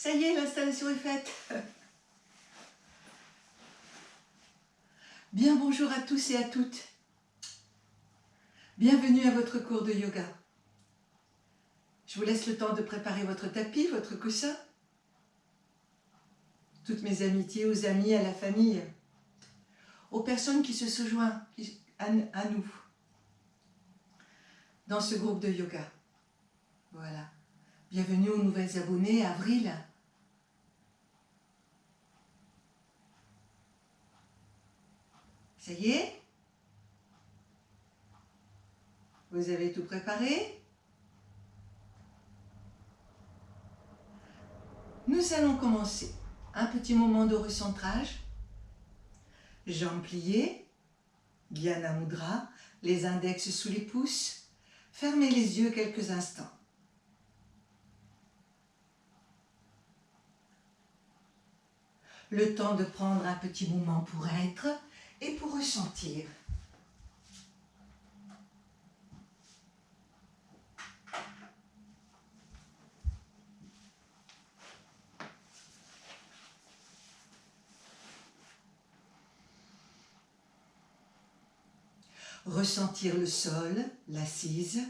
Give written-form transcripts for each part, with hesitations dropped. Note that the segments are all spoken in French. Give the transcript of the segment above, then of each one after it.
Ça y est, l'installation est faite. Bien bonjour à tous et à toutes. Bienvenue à votre cours de yoga. Je vous laisse le temps de préparer votre tapis, votre coussin. Toutes mes amitiés aux amis, à la famille, aux personnes qui se sont jointes à nous dans ce groupe de yoga. Voilà. Bienvenue aux nouvelles abonnés, Avril. Ça y est? Vous avez tout préparé? Nous allons commencer. Un petit moment de recentrage. Jambes pliées, Dhyana Mudra, les index sous les pouces. Fermez les yeux quelques instants. Le temps de prendre un petit moment pour être et pour ressentir. Ressentir le sol, l'assise,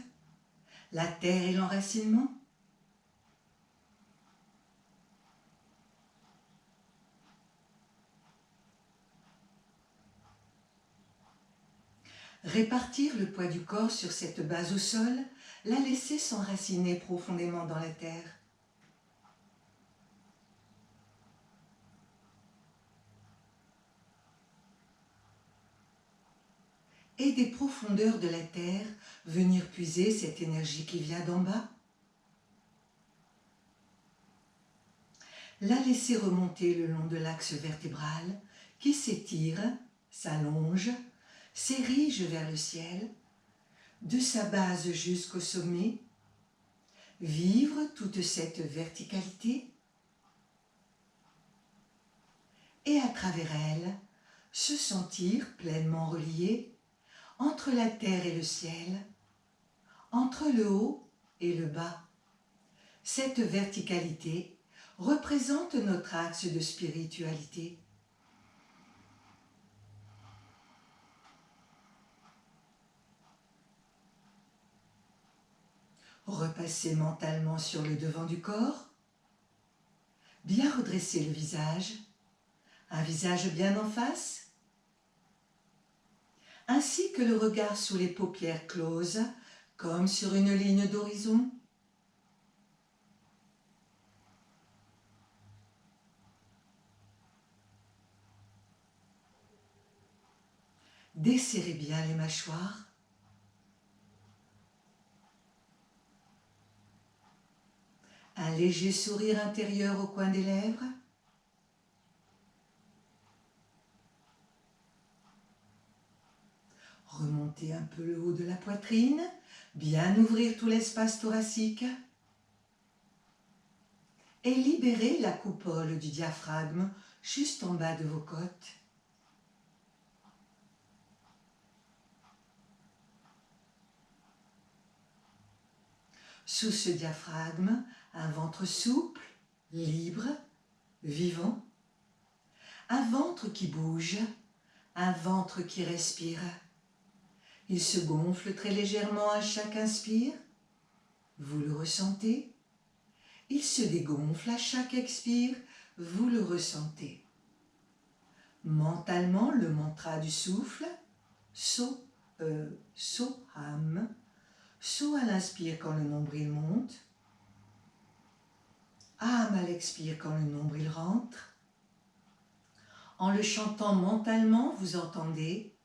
la terre et l'enracinement. Répartir le poids du corps sur cette base au sol, la laisser s'enraciner profondément dans la terre. Et des profondeurs de la terre, venir puiser cette énergie qui vient d'en bas. La laisser remonter le long de l'axe vertébral qui s'étire, s'allonge, s'érige vers le ciel, de sa base jusqu'au sommet, vivre toute cette verticalité et à travers elle, se sentir pleinement relié entre la terre et le ciel, entre le haut et le bas. Cette verticalité représente notre axe de spiritualité. Repassez mentalement sur le devant du corps, bien redresser le visage, un visage bien en face, ainsi que le regard sous les paupières closes, comme sur une ligne d'horizon. Desserrez bien les mâchoires. Un léger sourire intérieur au coin des lèvres. Remontez un peu le haut de la poitrine, bien ouvrir tout l'espace thoracique. Et libérez la coupole du diaphragme juste en bas de vos côtes. Sous ce diaphragme, un ventre souple, libre, vivant. Un ventre qui bouge, un ventre qui respire. Il se gonfle très légèrement à chaque inspire. Vous le ressentez. Il se dégonfle à chaque expire. Vous le ressentez. Mentalement, le mantra du souffle, So, Soham. So à l'inspire quand le nombril monte. Am à l'expire quand le nombril rentre. En le chantant mentalement, vous entendez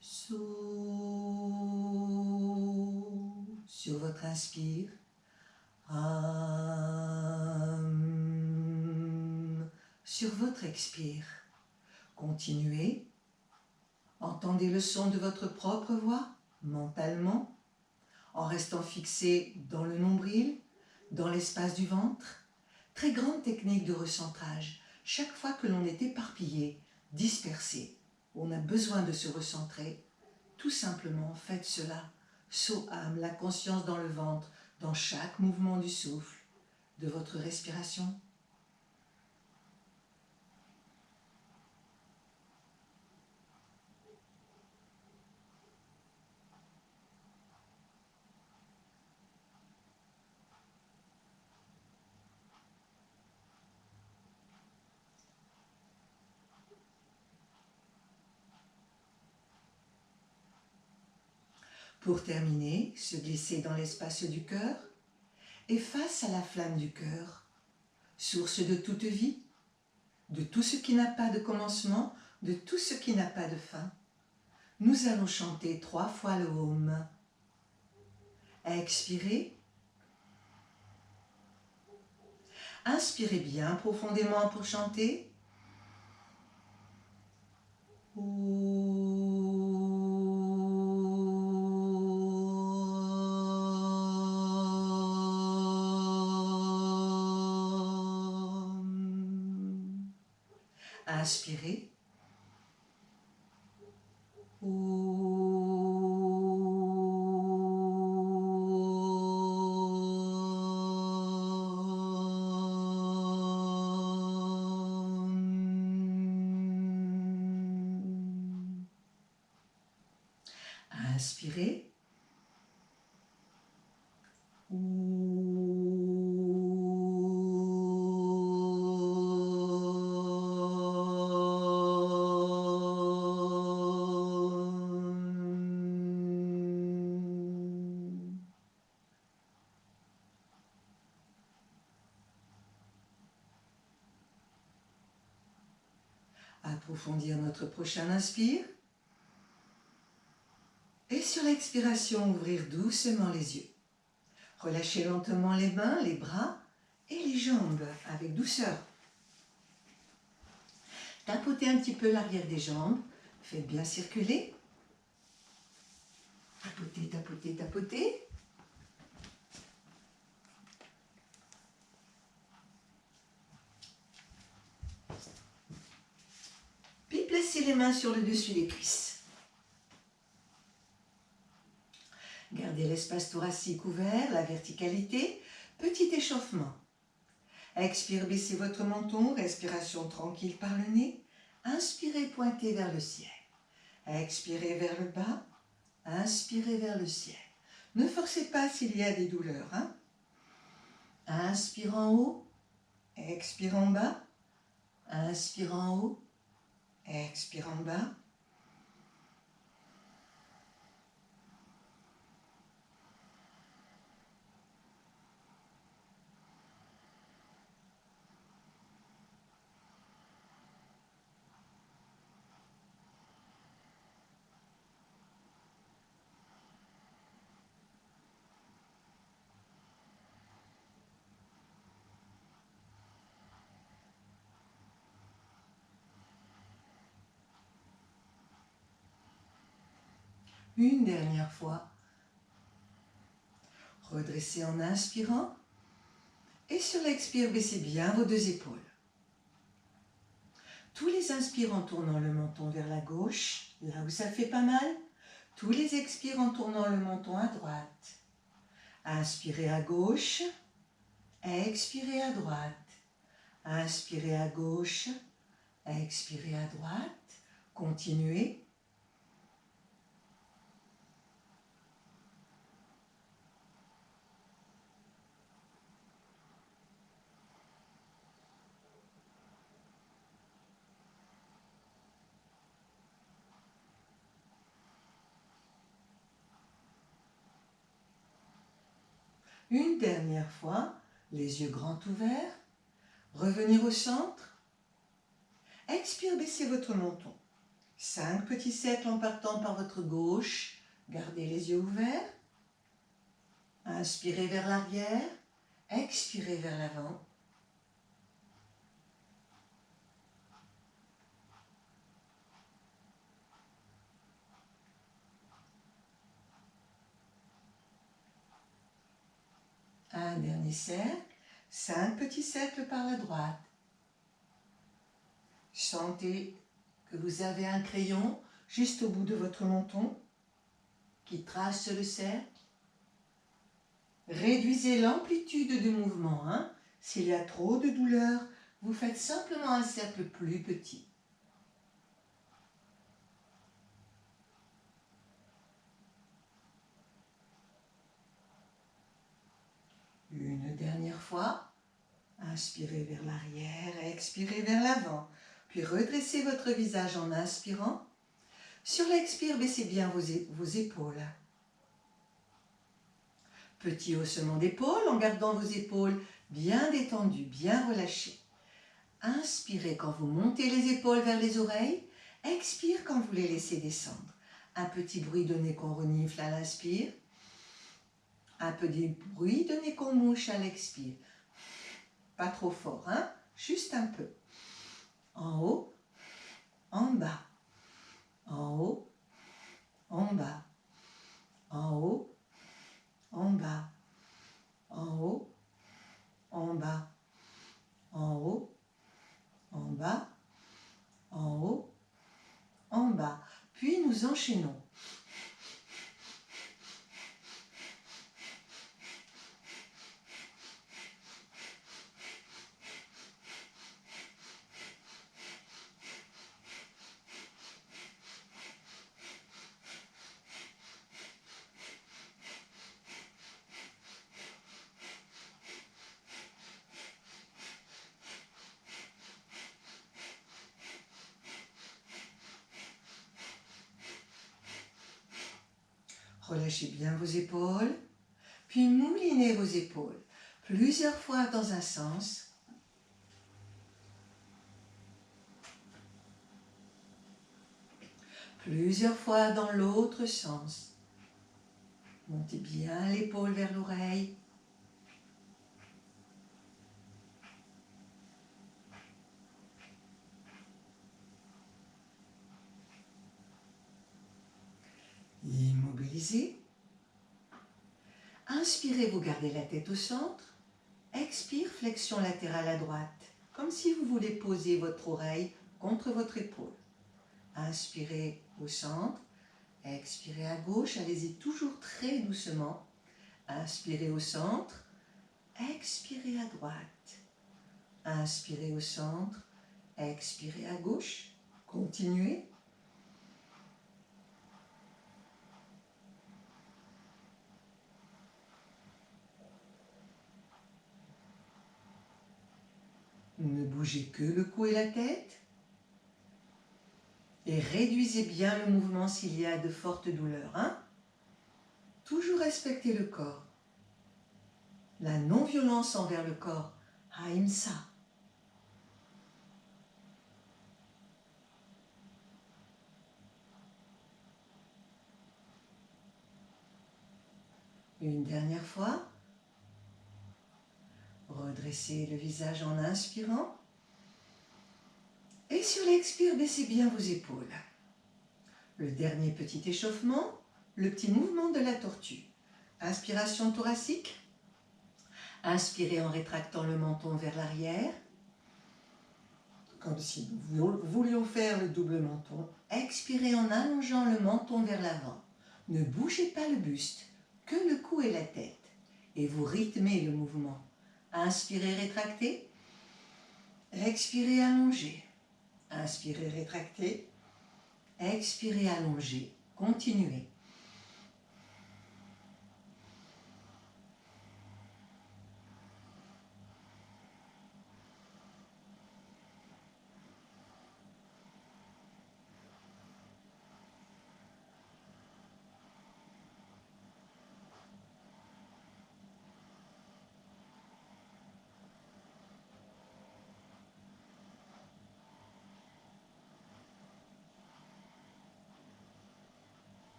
So sur votre inspire. Am sur votre expire. Continuez. Entendez le son de votre propre voix mentalement, en restant fixé dans le nombril, dans l'espace du ventre. Très grande technique de recentrage. Chaque fois que l'on est éparpillé, dispersé, on a besoin de se recentrer, tout simplement faites cela. Soham, la conscience dans le ventre, dans chaque mouvement du souffle, de votre respiration. Pour terminer, se glisser dans l'espace du cœur et face à la flamme du cœur, source de toute vie, de tout ce qui n'a pas de commencement, de tout ce qui n'a pas de fin. Nous allons chanter 3 fois le Om. Expirez. Inspirez bien profondément pour chanter. Inspirez. Inspirez. Approfondir notre prochain inspire. Et sur l'expiration, ouvrir doucement les yeux. Relâchez lentement les mains, les bras et les jambes avec douceur. Tapotez un petit peu l'arrière des jambes. Faites bien circuler. Tapotez, tapotez, tapotez. Puis placez les mains sur le dessus des cuisses. Gardez l'espace thoracique ouvert, la verticalité, petit échauffement. Expire, baissez votre menton, respiration tranquille par le nez. Inspirez, pointez vers le ciel. Expirez vers le bas, inspirez vers le ciel. Ne forcez pas s'il y a des douleurs. Inspire en haut, expire en bas, inspire en haut, expire en bas. Une dernière fois. Redressez en inspirant. Et sur l'expire, baissez bien vos 2 épaules. Tous les inspires en tournant le menton vers la gauche, là où ça fait pas mal. Tous les expires en tournant le menton à droite. Inspirez à gauche, expirez à droite. Inspirez à gauche, expirez à droite. Continuez. Une dernière fois, les yeux grands ouverts. Revenir au centre. Expire, baissez votre menton. 5 petits cercles en partant par votre gauche. Gardez les yeux ouverts. Inspirez vers l'arrière. Expirez vers l'avant. Un dernier cercle. 5 petits cercles par la droite. Sentez que vous avez un crayon juste au bout de votre menton qui trace le cercle. Réduisez l'amplitude de mouvement. S'il y a trop de douleur, vous faites simplement un cercle plus petit. Une dernière fois. Inspirez vers l'arrière, expirez vers l'avant. Puis redressez votre visage en inspirant. Sur l'expire, baissez bien vos épaules. Petit haussement d'épaule en gardant vos épaules bien détendues, bien relâchées. Inspirez quand vous montez les épaules vers les oreilles. Expire quand vous les laissez descendre. Un petit bruit de nez qu'on renifle à l'inspire. Un petit bruit de nez qu'on mouche à l'expire. Pas trop fort, hein? Juste un peu. En haut, en bas. En haut, en bas. En haut, en bas. En haut, en bas. En haut, en bas. En haut, en bas. Puis nous enchaînons. Relâchez bien vos épaules, puis moulinez vos épaules plusieurs fois dans un sens. Plusieurs fois dans l'autre sens. Montez bien l'épaule vers l'oreille. Immobilisez. Inspirez, vous gardez la tête au centre. Expire, flexion latérale à droite, comme si vous voulez poser votre oreille contre votre épaule. Inspirez au centre. Expirez à gauche, allez-y toujours très doucement. Inspirez au centre. Expirez à droite. Inspirez au centre. Expirez à gauche. Continuez. Ne bougez que le cou et la tête. Et réduisez bien le mouvement s'il y a de fortes douleurs. Hein? Toujours respecter le corps. La non-violence envers le corps. Ahimsa. Une dernière fois. Redressez le visage en inspirant. Et sur l'expire, baissez bien vos épaules. Le dernier petit échauffement, le petit mouvement de la tortue. Inspiration thoracique. Inspirez en rétractant le menton vers l'arrière. Comme si nous voulions faire le double menton. Expirez en allongeant le menton vers l'avant. Ne bougez pas le buste, que le cou et la tête. Et vous rythmez le mouvement. Inspirez, rétractez. Expirez, allongez. Inspirez, rétractez. Expirez, allongez. Continuez.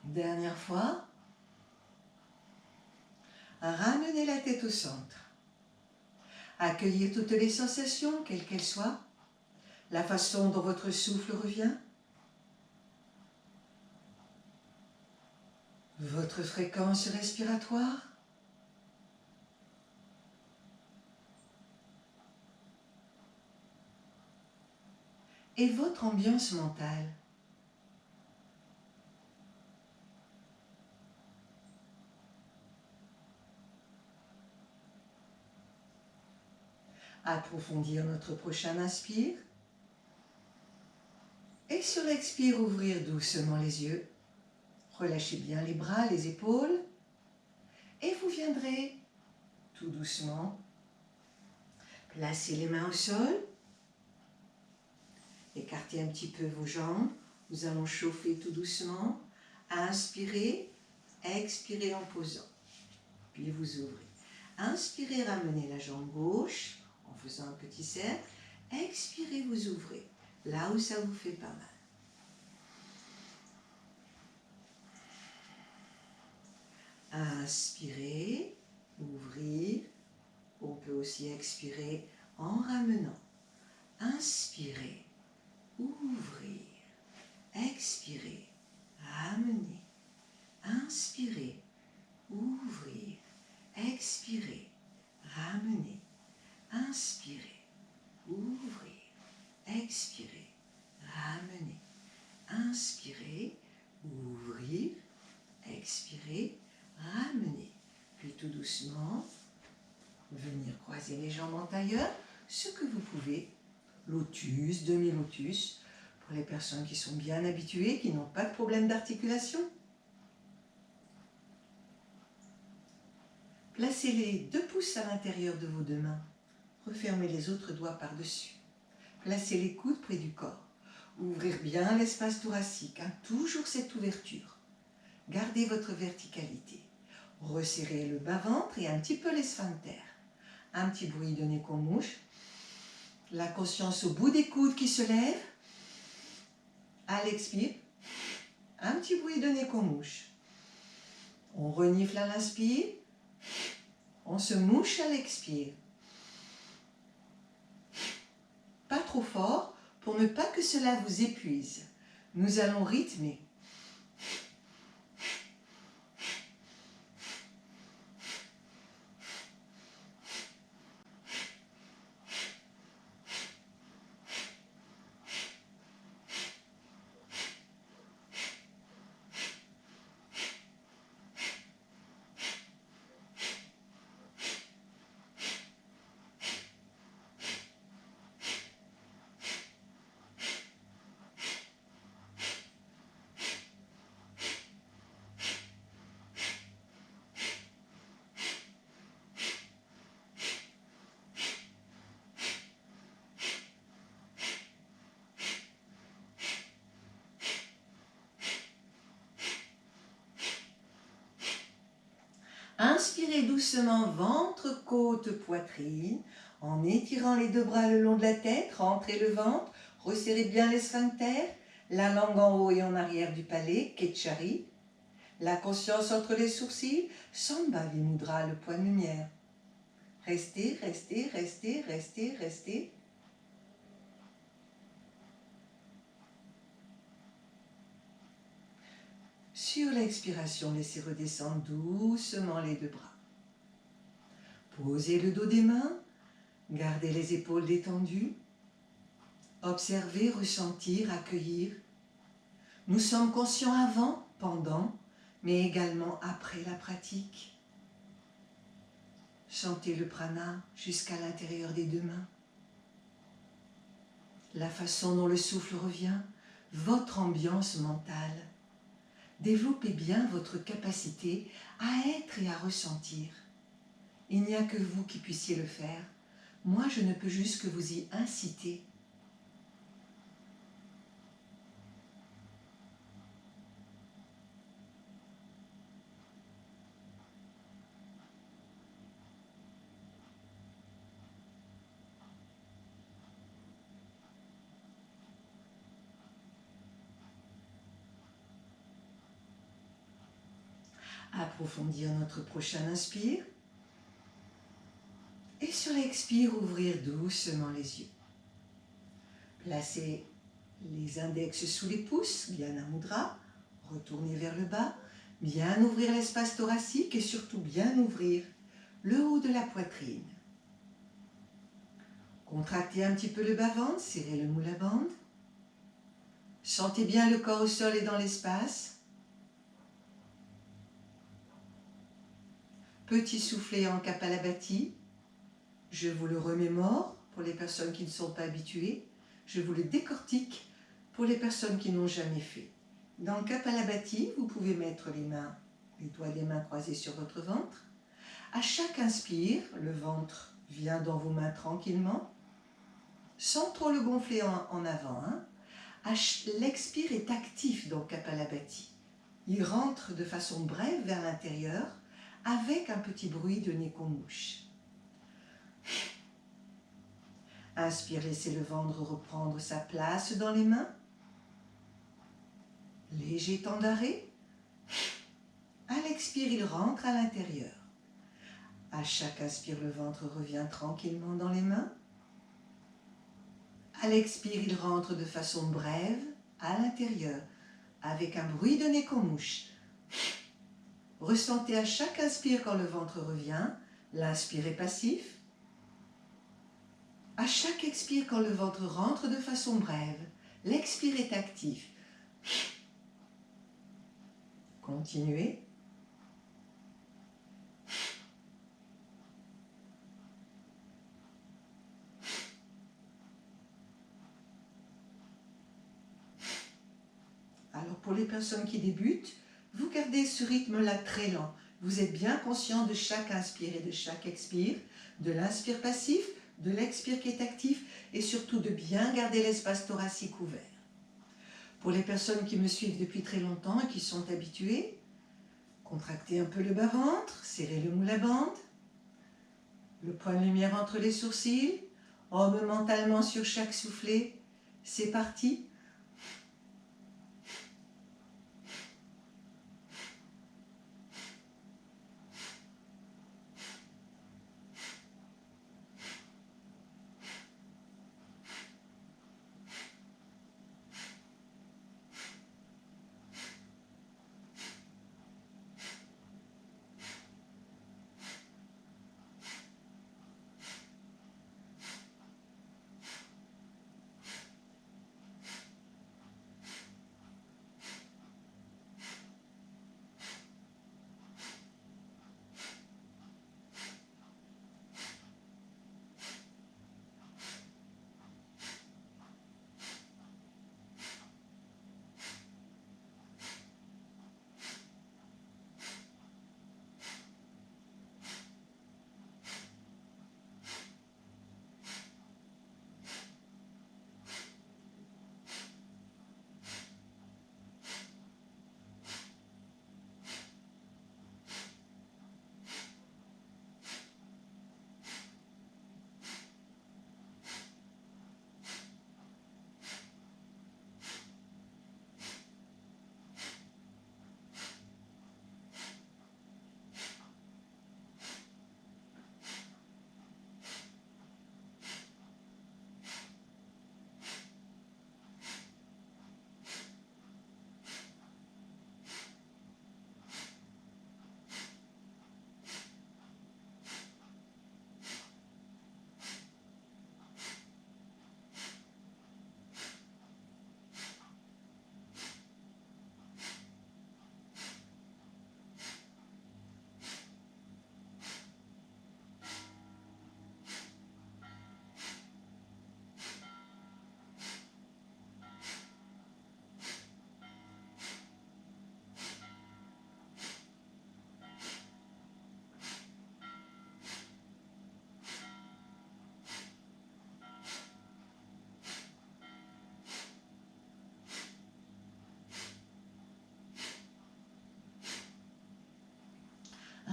Dernière fois. Ramenez la tête au centre. Accueillez toutes les sensations, quelles qu'elles soient. La façon dont votre souffle revient. Votre fréquence respiratoire. Et votre ambiance mentale. Approfondir notre prochain inspire. Et sur l'expire, ouvrir doucement les yeux. Relâchez bien les bras, les épaules. Et vous viendrez tout doucement placer les mains au sol. Écartez un petit peu vos jambes. Nous allons chauffer tout doucement. Inspirez, expirez en posant. Puis vous ouvrez. Inspirez, ramenez la jambe gauche en faisant un petit cercle. Expirez, vous ouvrez. Là où ça vous fait pas mal. Inspirez, ouvrir. On peut aussi expirer en ramenant. Inspirez, ouvrir. Expirez, ramener. Inspirez, ouvrir. Expirez, ramener. Inspirez, ouvrir. Expirez, ramener. Inspirez, ouvrir. Expirez, ramener. Puis tout doucement, venir croiser les jambes en tailleur, ce que vous pouvez. Lotus, demi-lotus, pour les personnes qui sont bien habituées, qui n'ont pas de problème d'articulation. Placez les 2 pouces à l'intérieur de vos 2 mains. Refermez les autres doigts par-dessus. Placez les coudes près du corps. Ouvrir bien l'espace thoracique, toujours cette ouverture. Gardez votre verticalité. Resserrez le bas-ventre et un petit peu les sphincters. Un petit bruit de nez qu'on mouche. La conscience au bout des coudes qui se lève. À l'expire, un petit bruit de nez qu'on mouche. On renifle à l'inspire. On se mouche à l'expire. Pas trop fort pour ne pas que cela vous épuise. Nous allons rythmer. Inspirez doucement, ventre, côte, poitrine, en étirant les 2 bras le long de la tête, rentrez le ventre, resserrez bien les sphincters, la langue en haut et en arrière du palais, Ketchari, la conscience entre les sourcils, Sambhavi Mudra, le point de lumière. Restez, restez, restez, restez, restez. Sur l'expiration, laissez redescendre doucement les 2 bras. Posez le dos des mains, gardez les épaules détendues. Observez, ressentir, accueillir. Nous sommes conscients avant, pendant, mais également après la pratique. Sentez le prana jusqu'à l'intérieur des 2 mains. La façon dont le souffle revient, votre ambiance mentale. Développez bien votre capacité à être et à ressentir. Il n'y a que vous qui puissiez le faire. Moi, je ne peux juste que vous y inciter. Approfondir notre prochain inspire. Et sur l'expire, ouvrir doucement les yeux. Placez les index sous les pouces, Gyana Mudra. Retournez vers le bas. Bien ouvrir l'espace thoracique et surtout bien ouvrir le haut de la poitrine. Contractez un petit peu le bas-ventre, serrez le Mula Bandha. Sentez bien le corps au sol et dans l'espace. Petit soufflet en Kapalabhati. Je vous le remémore pour les personnes qui ne sont pas habituées. Je vous le décortique pour les personnes qui n'ont jamais fait. Dans le Kapalabhati, vous pouvez mettre les doigts des mains croisés sur votre ventre. À chaque inspire, le ventre vient dans vos mains tranquillement, sans trop le gonfler en avant. L'expire est actif dans Kapalabhati. Il rentre de façon brève vers l'intérieur avec un petit bruit de nez qu'on mouche. Inspire, laissez le ventre reprendre sa place dans les mains. Léger temps d'arrêt. À l'expire, il rentre à l'intérieur. À chaque inspire, le ventre revient tranquillement dans les mains. À l'expire, il rentre de façon brève à l'intérieur, avec un bruit de nez qu'on mouche. Ressentez à chaque inspire quand le ventre revient. L'inspire est passif. À chaque expire quand le ventre rentre de façon brève, l'expire est actif. Continuez. Alors pour les personnes qui débutent, vous gardez ce rythme-là très lent. Vous êtes bien conscient de chaque inspire et de chaque expire, de l'inspire passif, de l'expire qui est actif et surtout de bien garder l'espace thoracique ouvert. Pour les personnes qui me suivent depuis très longtemps et qui sont habituées, contractez un peu le bas-ventre, serrez le moule à bande, le point de lumière entre les sourcils, homme mentalement sur chaque soufflet. C'est parti.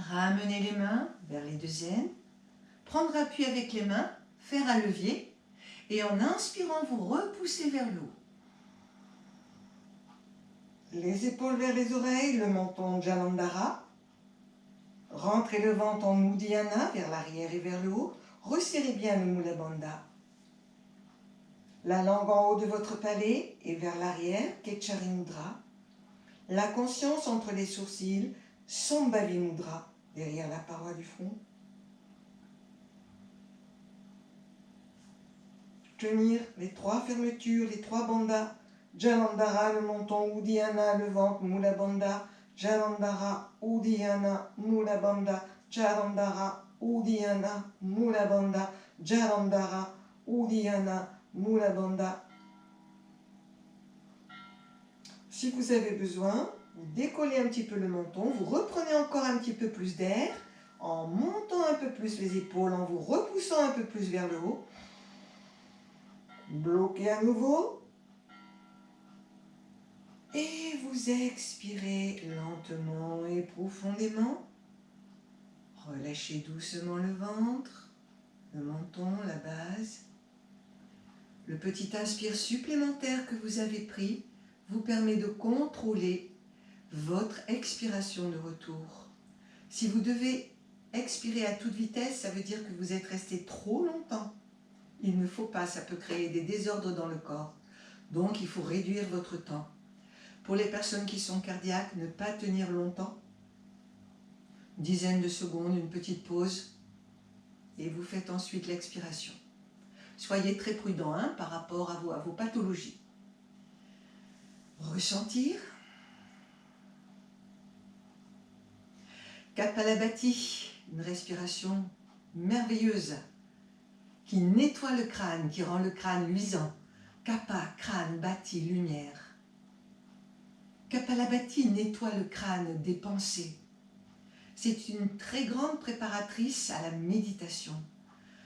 Ramenez les mains vers les deux aines, prendre appui avec les mains, faire un levier et en inspirant, vous repoussez vers le haut. Les épaules vers les oreilles, le menton Jalandhara. Rentrez le ventre en Uddiyana vers l'arrière et vers le haut. Resserrez bien le Mula Bandha. La langue en haut de votre palais et vers l'arrière, Kechari Mudra. La conscience entre les sourcils, Sambhavi Mudra, derrière la paroi du front. Tenir les trois fermetures, les trois bandhas. Jalandhara, le menton, Uddiyana, le ventre, Mula Bandha. Jalandhara, Uddiyana, Mula Bandha. Jalandhara, Uddiyana, Mula Bandha. Jalandhara, Uddiyana, Mula Bandha. Si vous avez besoin, vous décollez un petit peu le menton, vous reprenez encore un petit peu plus d'air en montant un peu plus les épaules, en vous repoussant un peu plus vers le haut. Bloquez à nouveau. Et vous expirez lentement et profondément. Relâchez doucement le ventre, le menton, la base. Le petit inspire supplémentaire que vous avez pris vous permet de contrôler votre expiration de retour. Si vous devez expirer à toute vitesse, ça veut dire que vous êtes resté trop longtemps. Il ne faut pas, ça peut créer des désordres dans le corps. Donc il faut réduire votre temps. Pour les personnes qui sont cardiaques, ne pas tenir longtemps. Une dizaine de secondes, une petite pause. Et vous faites ensuite l'expiration. Soyez très prudent par rapport à vos pathologies. Ressentir. Kapalabhati, une respiration merveilleuse qui nettoie le crâne, qui rend le crâne luisant. Kapa, crâne, bhati, lumière. Kapalabhati nettoie le crâne des pensées. C'est une très grande préparatrice à la méditation.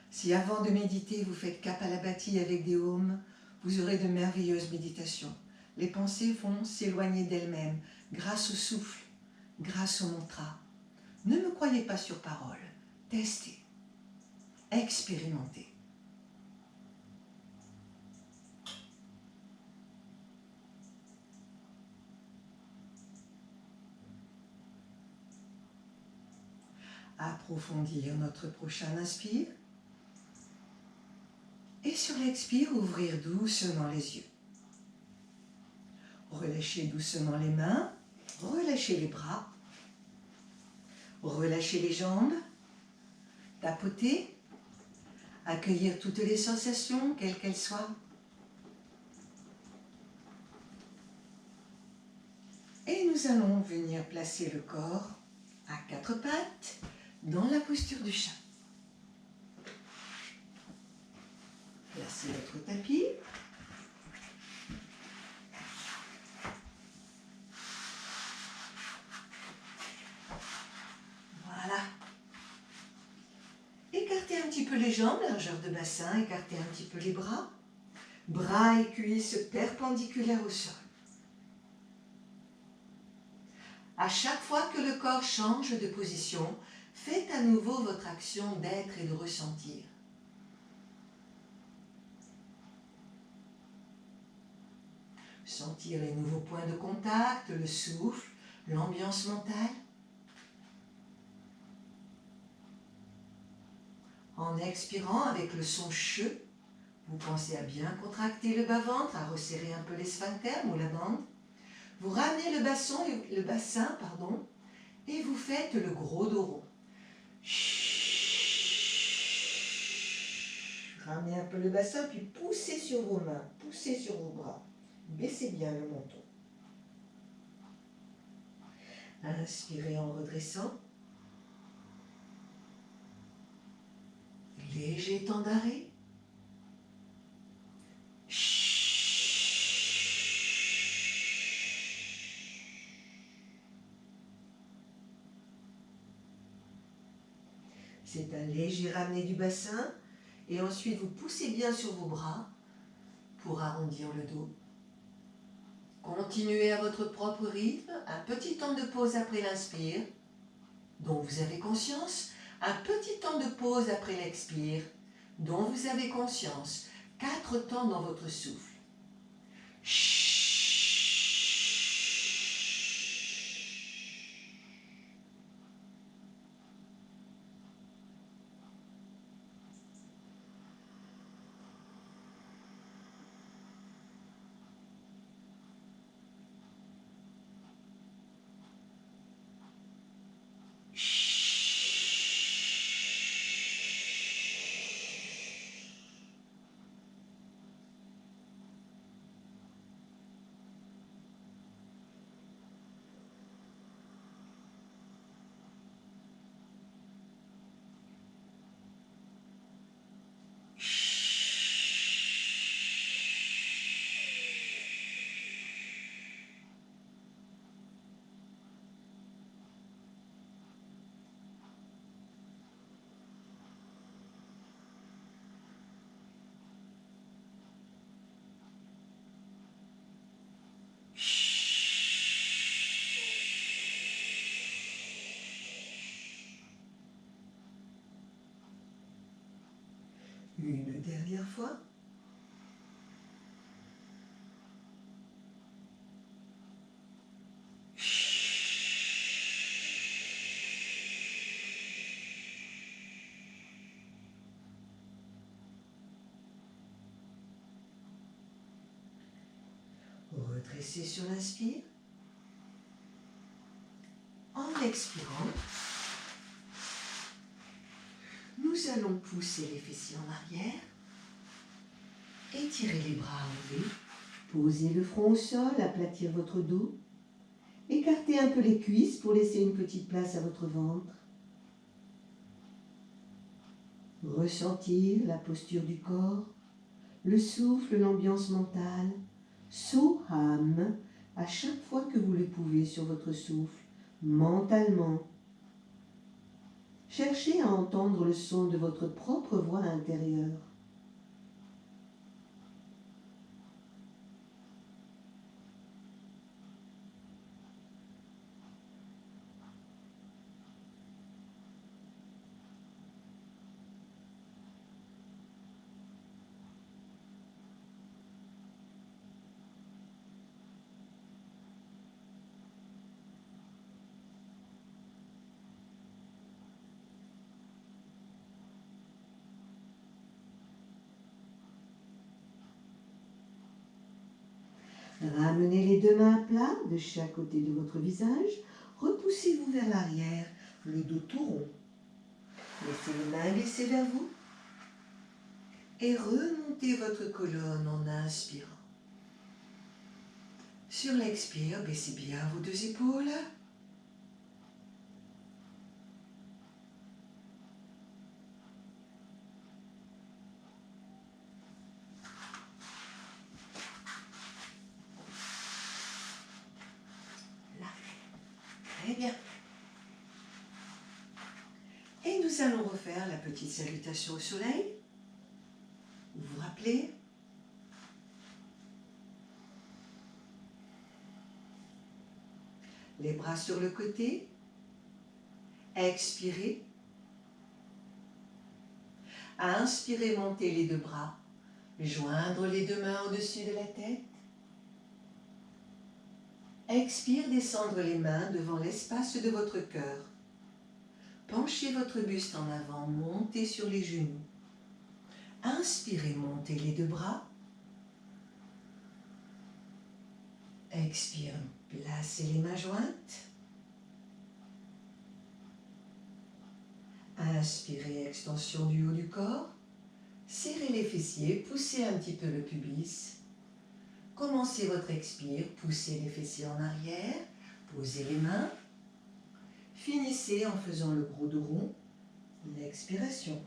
Si avant de méditer, vous faites Kapalabhati avec des ohms, vous aurez de merveilleuses méditations. Les pensées vont s'éloigner d'elles-mêmes grâce au souffle, grâce au mantra. Ne me croyez pas sur parole. Testez. Expérimentez. Approfondir notre prochain inspire. Et sur l'expire, ouvrir doucement les yeux. Relâchez doucement les mains, relâchez les bras, relâchez les jambes, tapoter, accueillir toutes les sensations, quelles qu'elles soient. Et nous allons venir placer le corps à quatre pattes dans la posture du chat. Placez votre tapis. Voilà. Écartez un petit peu les jambes, largeur de bassin, écartez un petit peu les bras. Bras et cuisses perpendiculaires au sol. À chaque fois que le corps change de position, faites à nouveau votre action d'être et de ressentir. Sentir les nouveaux points de contact, le souffle, l'ambiance mentale. En expirant avec le son che, vous pensez à bien contracter le bas-ventre, à resserrer un peu les sphincters ou la bande. Vous ramenez le bassin, et vous faites le gros dos rond. Ramenez un peu le bassin, puis poussez sur vos mains, poussez sur vos bras. Baissez bien le menton. Inspirez en redressant. Léger temps d'arrêt. C'est un léger ramené du bassin. Et ensuite, vous poussez bien sur vos bras pour arrondir le dos. Continuez à votre propre rythme. Un petit temps de pause après l'inspire, dont vous avez conscience. Un petit temps de pause après l'expire, dont vous avez conscience. 4 temps dans votre souffle. Une dernière fois. Redressez sur l'inspire. En expirant, nous allons pousser les fessiers en arrière, étirer les bras enlevés, poser le front au sol, aplatir votre dos, écartez un peu les cuisses pour laisser une petite place à votre ventre. Ressentir la posture du corps, le souffle, l'ambiance mentale. Soham, à chaque fois que vous le pouvez sur votre souffle, mentalement. Cherchez à entendre le son de votre propre voix intérieure. Ramenez les deux mains à plat de chaque côté de votre visage. Repoussez-vous vers l'arrière, le dos tout rond. Laissez les mains glisser vers vous. Et remontez votre colonne en inspirant. Sur l'expire, baissez bien vos deux épaules. Là. Très bien. Et nous allons refaire la petite salutation au soleil. Vous vous rappelez? Les bras sur le côté. Expirez. Inspirez, montez les deux bras. Joindre les deux mains au-dessus de la tête. Expire, descendre les mains devant l'espace de votre cœur. Penchez votre buste en avant, montez sur les genoux. Inspirez, montez les deux bras. Expire, placez les mains jointes. Inspirez, extension du haut du corps. Serrez les fessiers, poussez un petit peu le pubis. Commencez votre expire, poussez les fessiers en arrière, posez les mains. Finissez en faisant le gros dos rond, l'expiration.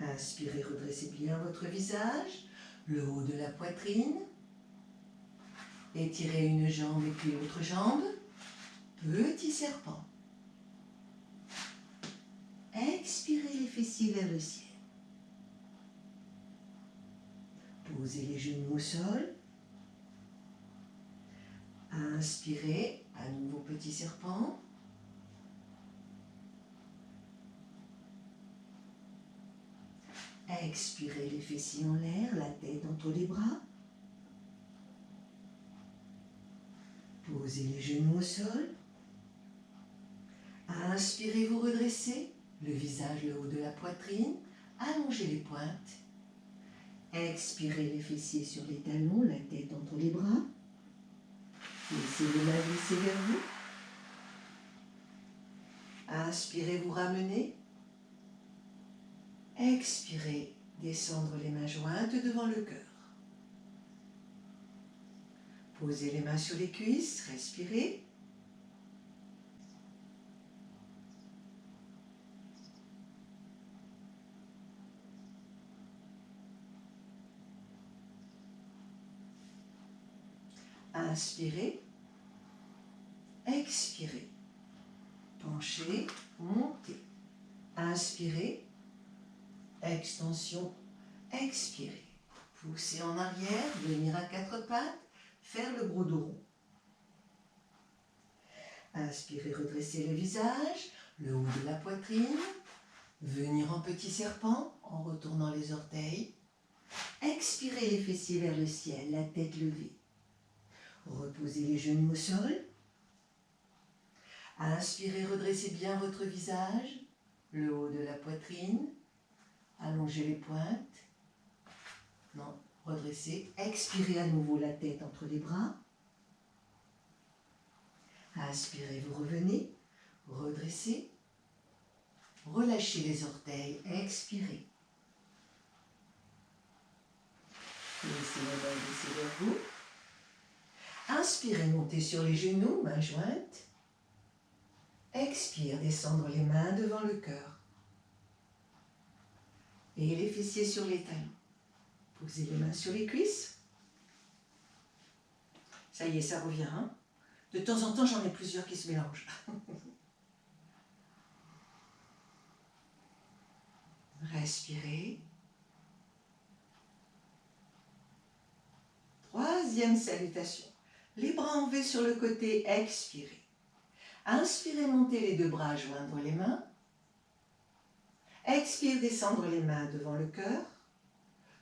Inspirez, redressez bien votre visage, le haut de la poitrine. Étirez une jambe et puis l'autre jambe. Petit serpent. Expirez les fessiers vers le ciel. Posez les genoux au sol. Inspirez, à nouveau petit serpent. Expirez les fessiers en l'air, la tête entre les bras. Posez les genoux au sol. Inspirez, vous redressez, le visage le haut de la poitrine. Allongez les pointes. Expirez les fessiers sur les talons, la tête entre les bras. Laissez les mains glisser vers vous. Inspirez, vous ramenez. Expirez, descendre les mains jointes devant le cœur. Posez les mains sur les cuisses, respirez. Inspirez. Expirez. Penchez, montez. Inspirez. Extension. Expirez. Poussez en arrière, venir à quatre pattes, faire le gros dos rond. Inspirez, redressez le visage, le haut de la poitrine. Venir en petit serpent en retournant les orteils. Expirez les fessiers vers le ciel, la tête levée. Reposez les genoux au sol. Inspirez, redressez bien votre visage, le haut de la poitrine. Allongez les pointes. Non, redressez. Expirez à nouveau la tête entre les bras. Inspirez, vous revenez. Redressez. Relâchez les orteils. Expirez. Laissez la main glisser vers vous. Inspirez, montez sur les genoux, mains jointes. Expire, descendre les mains devant le cœur. Et les fessiers sur les talons. Posez les mains sur les cuisses. Ça y est, ça revient. Hein? De temps en temps, j'en ai plusieurs qui se mélangent. Respirez. Troisième salutation. Les bras en V sur le côté, expirez. Inspirez, montez les deux bras, joindre les mains. Expire, descendre les mains devant le cœur.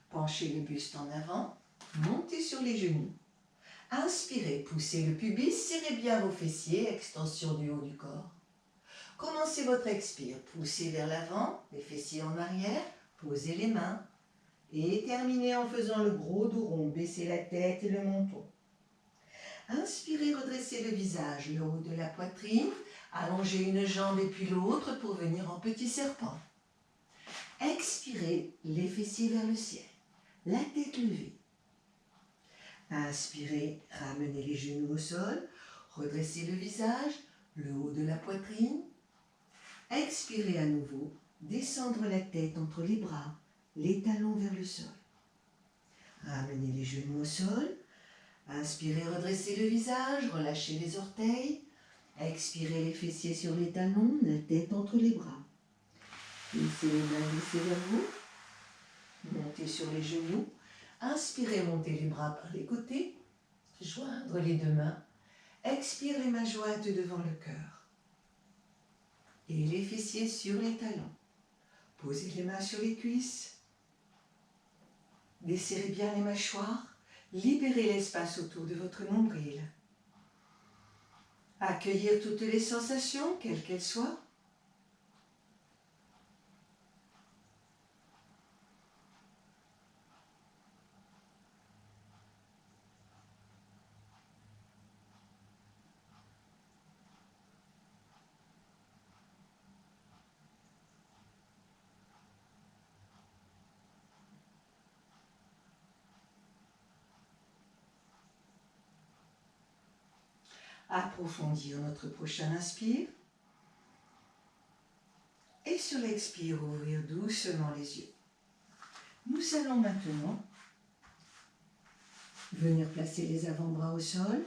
Penchez le buste en avant. Montez sur les genoux. Inspirez, poussez le pubis, serrez bien vos fessiers, extension du haut du corps. Commencez votre expire, poussez vers l'avant, les fessiers en arrière, posez les mains. Et terminez en faisant le gros dos rond, baissez la tête et le menton. Inspirez, redressez le visage, le haut de la poitrine, allongez une jambe et puis l'autre pour venir en petit serpent. Expirez, les fessiers vers le ciel, la tête levée. Inspirez, ramenez les genoux au sol, redressez le visage, le haut de la poitrine. Expirez à nouveau, descendre la tête entre les bras, les talons vers le sol. Ramenez les genoux au sol. Inspirez, redressez le visage, relâchez les orteils. Expirez les fessiers sur les talons, la tête entre les bras. Laissez les mains glisser vers vous. Montez sur les genoux. Inspirez, montez les bras par les côtés. Joindre les deux mains. Expire, les mains jointes devant le cœur. Et les fessiers sur les talons. Posez les mains sur les cuisses. Desserrez bien les mâchoires. Libérez l'espace autour de votre nombril. Accueillir toutes les sensations, quelles qu'elles soient. Approfondir notre prochain inspire. Et sur l'expire, ouvrir doucement les yeux. Nous allons maintenant venir placer les avant-bras au sol.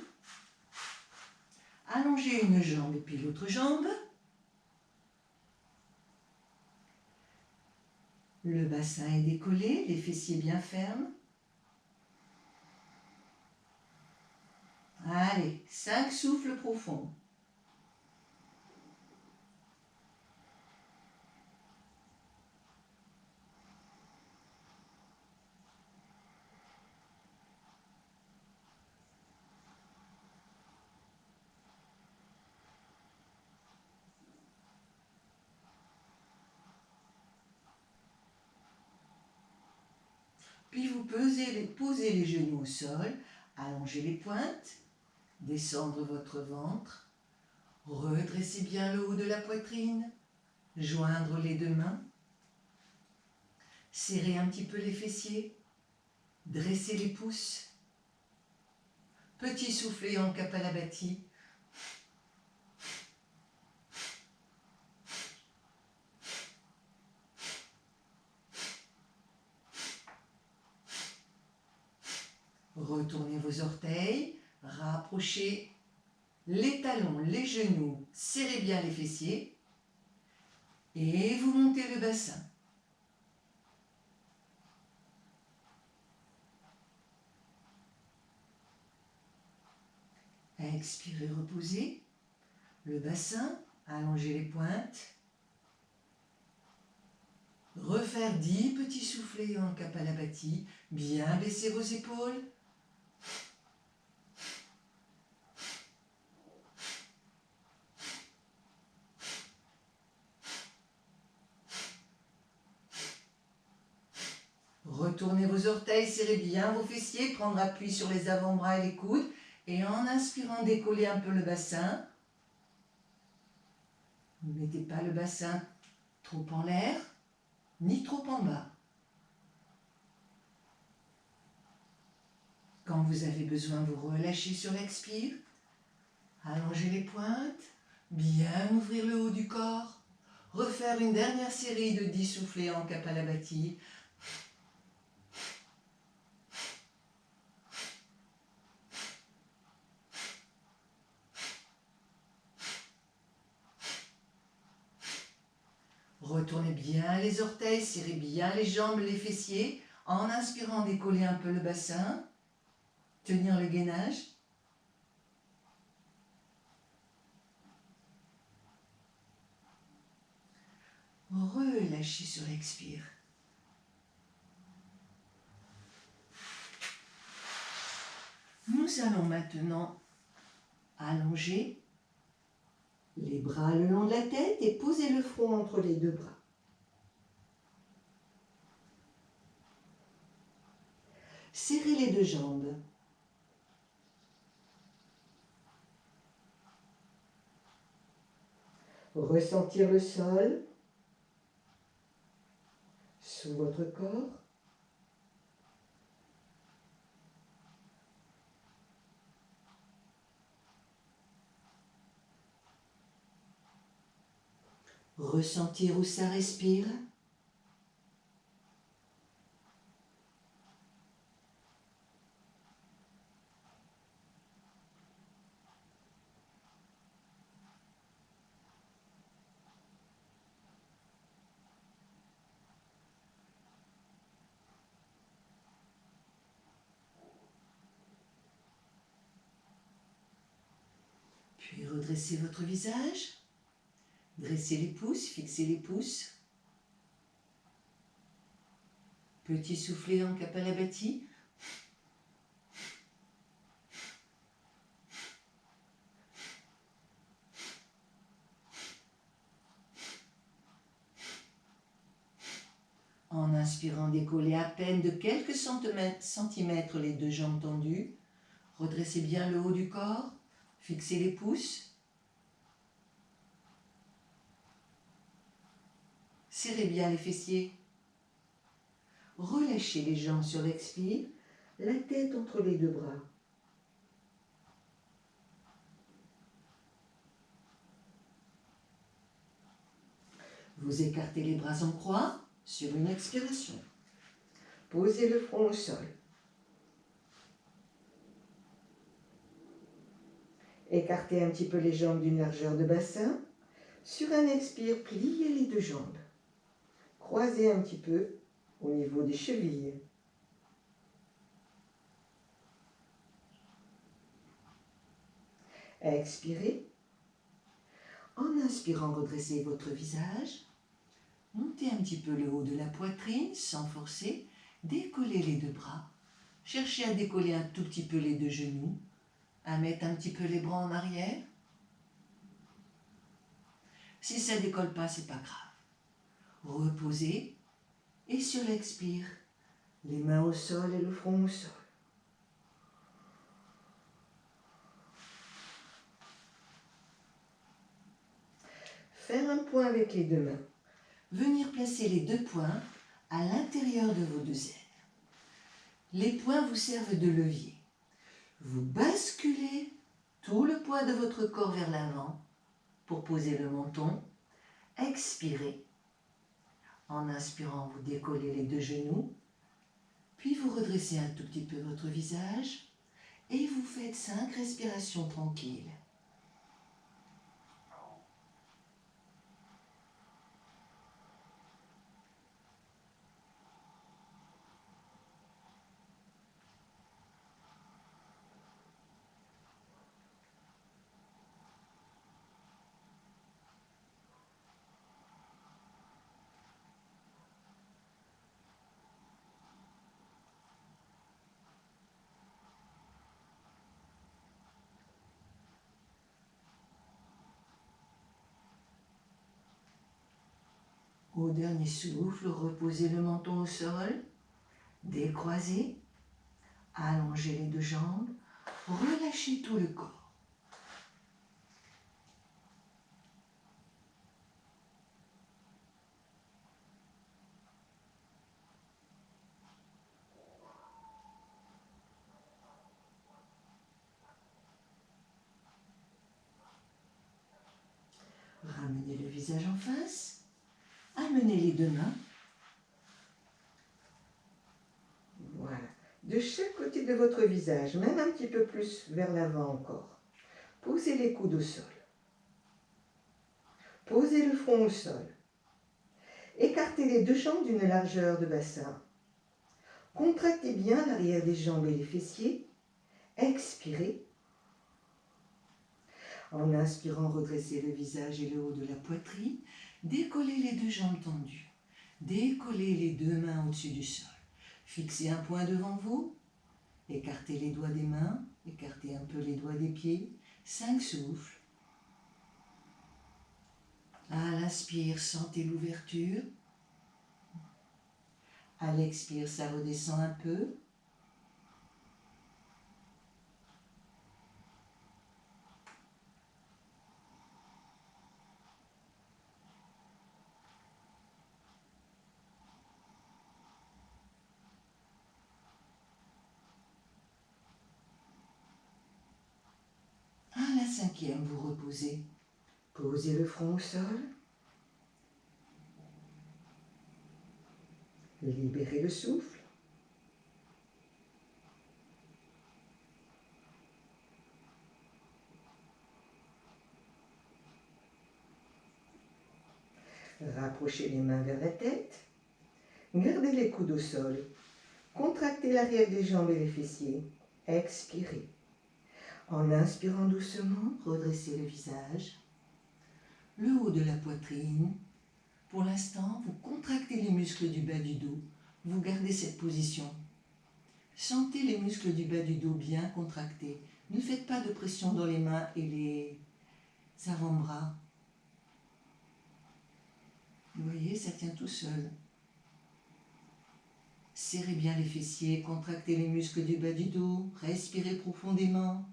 Allonger une jambe et puis l'autre jambe. Le bassin est décollé, les fessiers bien fermes. Allez, 5 souffles profonds. Puis vous posez les genoux au sol, allongez les pointes, descendre votre ventre, redressez bien le haut de la poitrine, joindre les deux mains, serrez un petit peu les fessiers, dressez les pouces, petit soufflet en Kapalabhati. Retournez vos orteils, rapprochez les talons, les genoux, serrez bien les fessiers et vous montez le bassin. Expirez, reposez le bassin, allongez les pointes. Refaire 10 petits soufflets en Kapalabhati. Bien baisser vos épaules. Retournez vos orteils, serrez bien vos fessiers, prendre appui sur les avant-bras et les coudes. Et en inspirant, décoller un peu le bassin. Ne mettez pas le bassin trop en l'air, ni trop en bas. Quand vous avez besoin, vous relâchez sur l'expire. Allongez les pointes, bien ouvrir le haut du corps. Refaire une dernière série de 10 soufflets en Kapalabhati. Retournez bien les orteils, serrez bien les jambes, les fessiers. En inspirant, décoller un peu le bassin. Tenir le gainage. Relâchez sur l'expire. Nous allons maintenant allonger les bras le long de la tête et poser le front entre les deux bras. Serrez les deux jambes. Ressentir le sol sous votre corps. Ressentir où ça respire. Puis redressez votre visage. Dressez les pouces, fixez les pouces. Petit soufflet en Kapalabhati. En inspirant, décoller à peine de quelques centimètres les deux jambes tendues. Redressez bien le haut du corps. Fixez les pouces. Serrez bien les fessiers. Relâchez les jambes sur l'expire, la tête entre les deux bras. Vous écartez les bras en croix sur une expiration. Posez le front au sol. Écartez un petit peu les jambes d'une largeur de bassin. Sur un expire, pliez les deux jambes. Croisez un petit peu au niveau des chevilles. Expirez. En inspirant, redressez votre visage. Montez un petit peu le haut de la poitrine sans forcer. Décollez les deux bras. Cherchez à décoller un tout petit peu les deux genoux. À mettre un petit peu les bras en arrière. Si ça ne décolle pas, c'est pas grave. Reposez et sur l'expire, les mains au sol et le front au sol. Faire un point avec les deux mains. Venir placer les deux poings à l'intérieur de vos deux ailes. Les poings vous servent de levier. Vous basculez tout le poids de votre corps vers l'avant pour poser le menton. Expirez. En inspirant, vous décollez les deux genoux. Puis vous redressez un tout petit peu votre visage et vous faites 5 respirations tranquilles. Au dernier souffle, reposez le menton au sol, décroisez, allongez les deux jambes, relâchez tout le corps. Ramenez le visage en face, amenez les deux mains. Voilà, de chaque côté de votre visage, même un petit peu plus vers l'avant encore. Posez les coudes au sol. Posez le front au sol. Écartez les deux jambes d'une largeur de bassin. Contractez bien l'arrière des jambes et les fessiers. Expirez. En inspirant, redressez le visage et le haut de la poitrine. Décollez les deux jambes tendues. Décollez les deux mains au-dessus du sol. Fixez un point devant vous. Écartez les doigts des mains. Écartez un peu les doigts des pieds. 5 souffles. À l'inspire, sentez l'ouverture. À l'expire, ça redescend un peu. À la cinquième, vous reposez. Posez le front au sol. Libérez le souffle. Rapprochez les mains vers la tête. Gardez les coudes au sol. Contractez l'arrière des jambes et les fessiers. Expirez. En inspirant doucement, redressez le visage, le haut de la poitrine. Pour l'instant, vous contractez les muscles du bas du dos. Vous gardez cette position. Sentez les muscles du bas du dos bien contractés. Ne faites pas de pression dans les mains et les avant-bras. Vous voyez, ça tient tout seul. Serrez bien les fessiers, contractez les muscles du bas du dos, respirez profondément.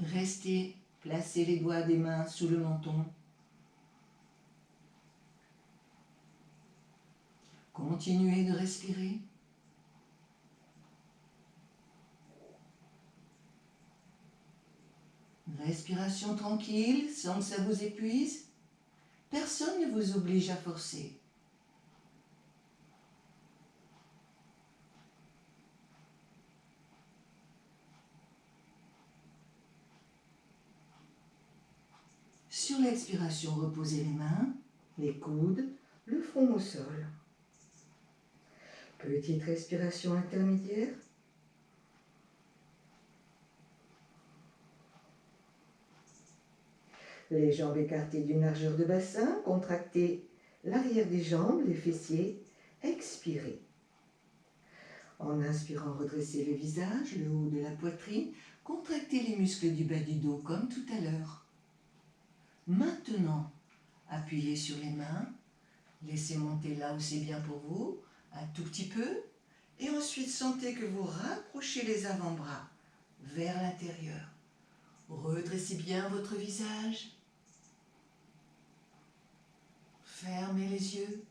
Restez, placez les doigts des mains sous le menton. Continuez de respirer. Respiration tranquille, sans que ça vous épuise. Personne ne vous oblige à forcer. Sur l'expiration, reposez les mains, les coudes, le front au sol. Petite respiration intermédiaire. Les jambes écartées d'une largeur de bassin, contractez l'arrière des jambes, les fessiers, expirez. En inspirant, redressez le visage, le haut de la poitrine, contractez les muscles du bas du dos comme tout à l'heure. Maintenant, appuyez sur les mains, laissez monter là où c'est bien pour vous, un tout petit peu, et ensuite sentez que vous rapprochez les avant-bras vers l'intérieur. Redressez bien votre visage. Fermez les yeux.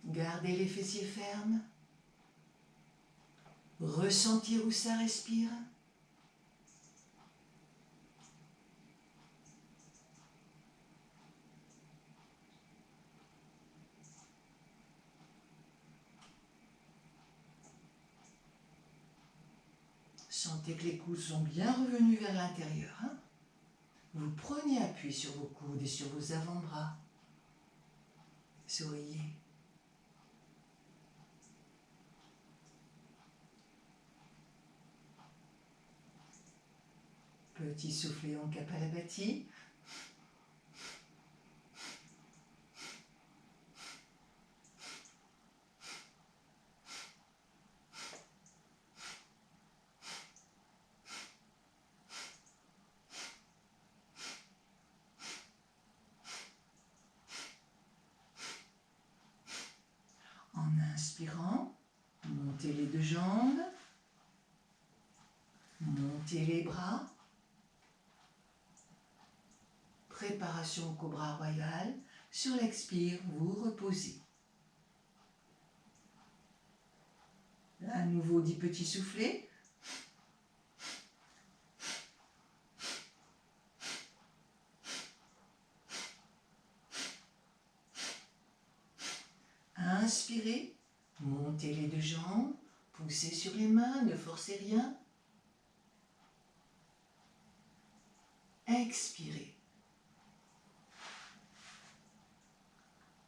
Gardez les fessiers fermes. Ressentir où ça respire. Sentez que les coudes sont bien revenus vers l'intérieur. Vous prenez appui sur vos coudes et sur vos avant-bras. Souriez. Petit soufflet en Kapalabhati. En inspirant, montez les deux jambes, montez les bras. Préparation au Cobra Royal. Sur l'expire, vous reposez. À nouveau 10 petits soufflets. Inspirez, montez les deux jambes, poussez sur les mains, ne forcez rien. Expirez.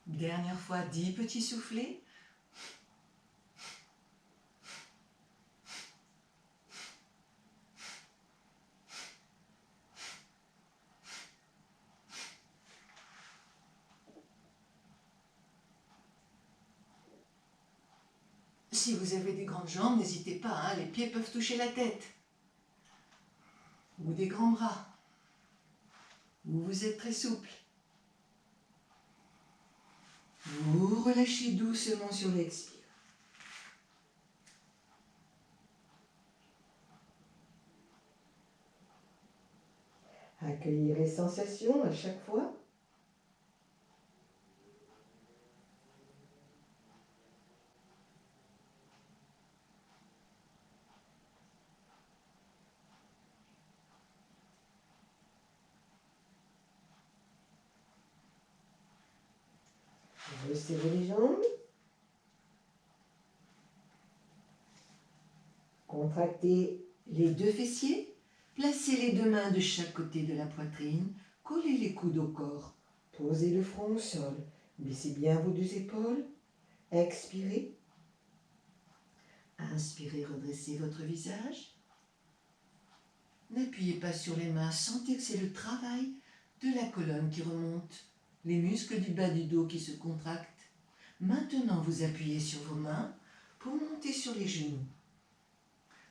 Dernière fois, 10 petits soufflets. Si vous avez des grandes jambes, n'hésitez pas, hein, les pieds peuvent toucher la tête. Ou des grands bras. Ou vous êtes très souple. Vous relâchez doucement sur l'expire. Accueillir les sensations à chaque fois. Resserrez les jambes. Contractez les deux fessiers. Placez les deux mains de chaque côté de la poitrine. Collez les coudes au corps. Posez le front au sol. Baissez bien vos deux épaules. Expirez. Inspirez, redressez votre visage. N'appuyez pas sur les mains. Sentez que c'est le travail de la colonne qui remonte. Les muscles du bas du dos qui se contractent. Maintenant, vous appuyez sur vos mains pour monter sur les genoux.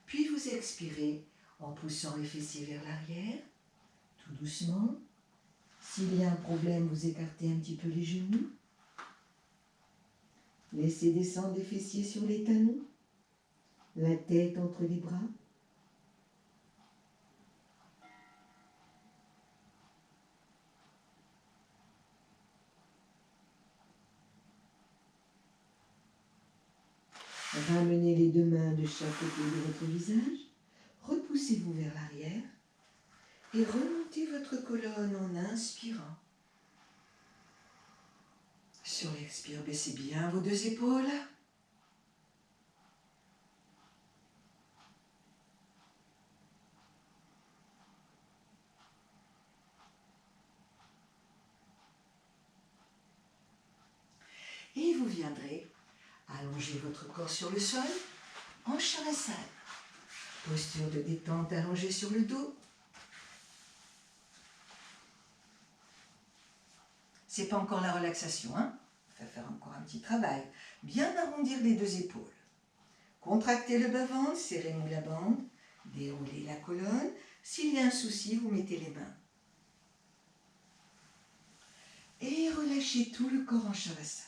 Puis vous expirez en poussant les fessiers vers l'arrière, tout doucement. S'il y a un problème, vous écartez un petit peu les genoux. Laissez descendre les fessiers sur les talons, la tête entre les bras. Ramenez les deux mains de chaque côté de votre visage. Repoussez-vous vers l'arrière et remontez votre colonne en inspirant. Sur l'expire, baissez bien vos deux épaules. Et vous viendrez allonger votre corps sur le sol en Shavasana. Posture de détente allongée sur le dos. C'est pas encore la relaxation, hein? Il va faire encore un petit travail. Bien arrondir les deux épaules. Contractez le bas-ventre, serrez-nous la bande, déroulez la colonne. S'il y a un souci, vous mettez les mains. Et relâchez tout le corps en Shavasana.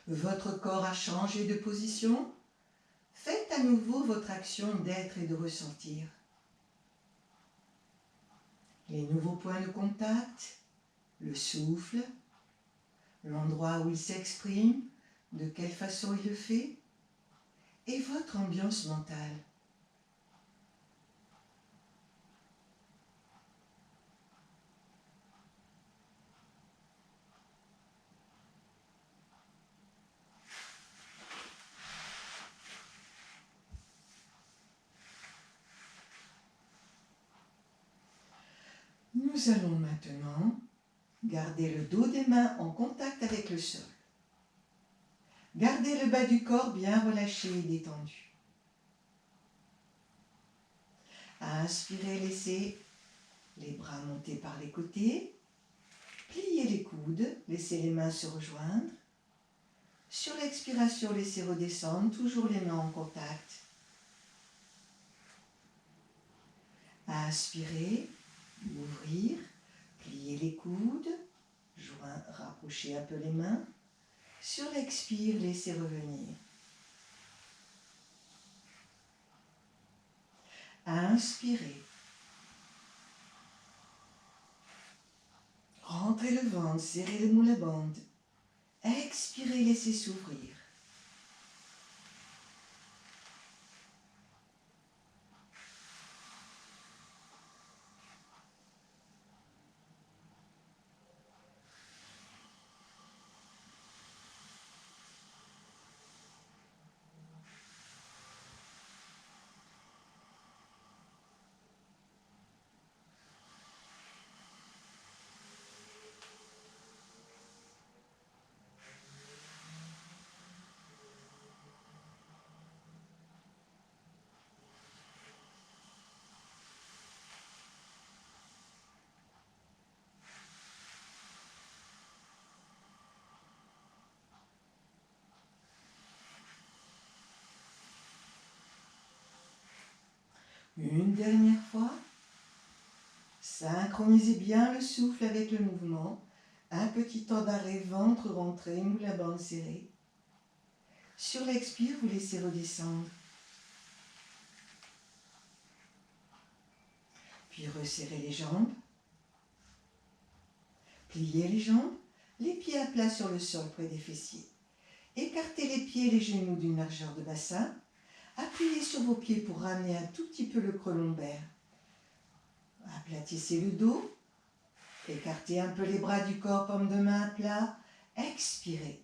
Votre corps a changé de position. Faites à nouveau votre action d'être et de ressentir. Les nouveaux points de contact, le souffle, l'endroit où il s'exprime, de quelle façon il le fait, et votre ambiance mentale. Nous allons maintenant Gardez le dos des mains en contact avec le sol. Gardez le bas du corps bien relâché et détendu. Inspirez, laissez les bras monter par les côtés. Pliez les coudes, laissez les mains se rejoindre. Sur l'expiration, laissez redescendre, toujours les mains en contact. Inspirez, ouvrir, pliez les coudes, rapprochez un peu les mains. Sur l'expire, laissez revenir. Inspirez. Rentrez le ventre, serrez le moule à bande. Expirez, laissez s'ouvrir. Une dernière fois. Synchronisez bien le souffle avec le mouvement. Un petit temps d'arrêt, ventre rentré, moule à bande serrée. Sur l'expire, vous laissez redescendre. Puis resserrez les jambes. Pliez les jambes, les pieds à plat sur le sol près des fessiers. Écartez les pieds et les genoux d'une largeur de bassin. Appuyez sur vos pieds pour ramener un tout petit peu le creux lombaire. Aplatissez le dos. Écartez un peu les bras du corps, paume de main à plat. Expirez.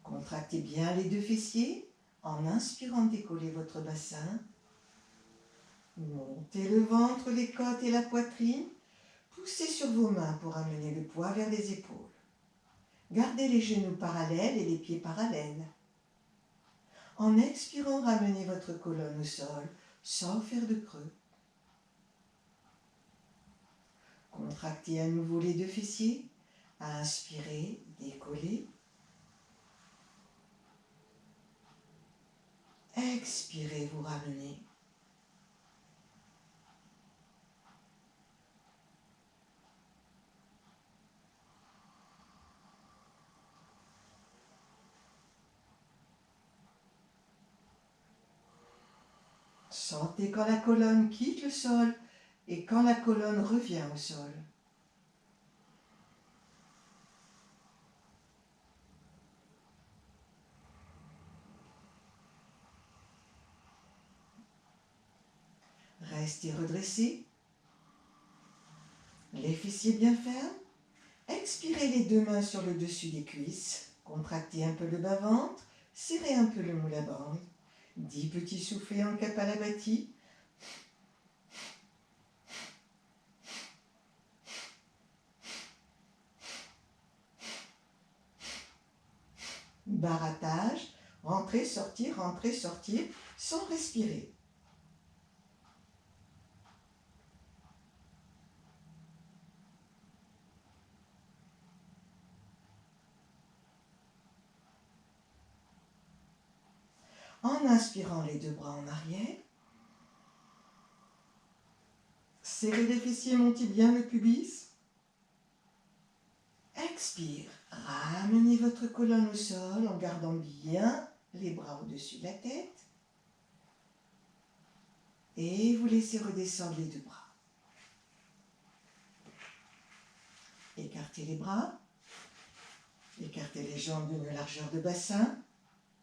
Contractez bien les deux fessiers en inspirant, décollez votre bassin. Montez le ventre, les côtes et la poitrine. Poussez sur vos mains pour amener le poids vers les épaules. Gardez les genoux parallèles et les pieds parallèles. En expirant, ramenez votre colonne au sol sans faire de creux. Contractez à nouveau les deux fessiers. Inspirez, décollez. Expirez, vous ramenez. Sentez quand la colonne quitte le sol et quand la colonne revient au sol. Restez redressé. Les fessiers bien fermes. Expirez les deux mains sur le dessus des cuisses. Contractez un peu le bas-ventre. Serrez un peu le moule à bande. 10 petits soufflets en Kapalabhati. Barattage. Rentrez, sortir, sans respirer. En inspirant les deux bras en arrière. Serrez les fessiers, montez bien le pubis. Expire. Ramenez votre colonne au sol en gardant bien les bras au-dessus de la tête. Et vous laissez redescendre les deux bras. Écartez les bras. Écartez les jambes d'une largeur de bassin.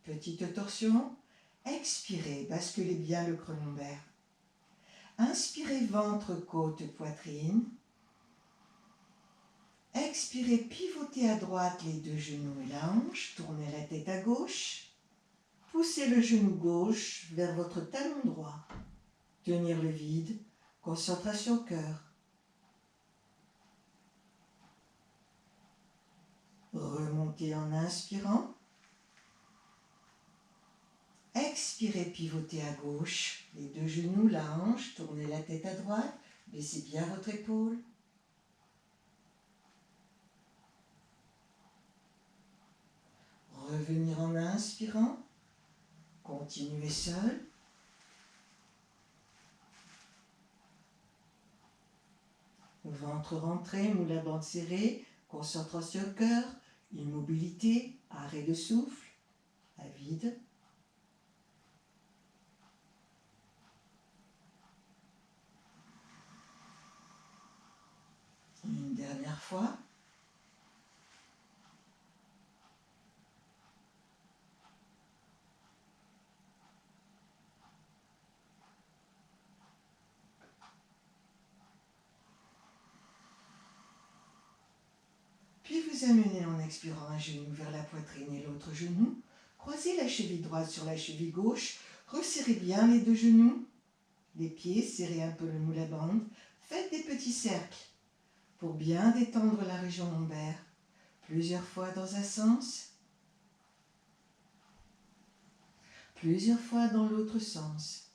Petite torsion. Expirez, basculez bien le creux lombaire. Inspirez, ventre, côte, poitrine. Expirez, pivotez à droite les deux genoux et la hanche. Tournez la tête à gauche. Poussez le genou gauche vers votre talon droit. Tenir le vide. Concentration cœur. montez en inspirant. Expirez, pivotez à gauche. Les deux genoux, la hanche, tournez la tête à droite. Baissez bien votre épaule. Revenir en inspirant. Continuez seul. Ventre rentré, moule à bande serrée, concentration au cœur, immobilité, arrêt de souffle, à vide. Une dernière fois. Puis vous amenez en expirant un genou vers la poitrine et l'autre genou. Croisez la cheville droite sur la cheville gauche. Resserrez bien les deux genoux. Les pieds, serrez un peu le moule à bande. Faites des petits cercles pour bien détendre la région lombaire. Plusieurs fois dans un sens. Plusieurs fois dans l'autre sens.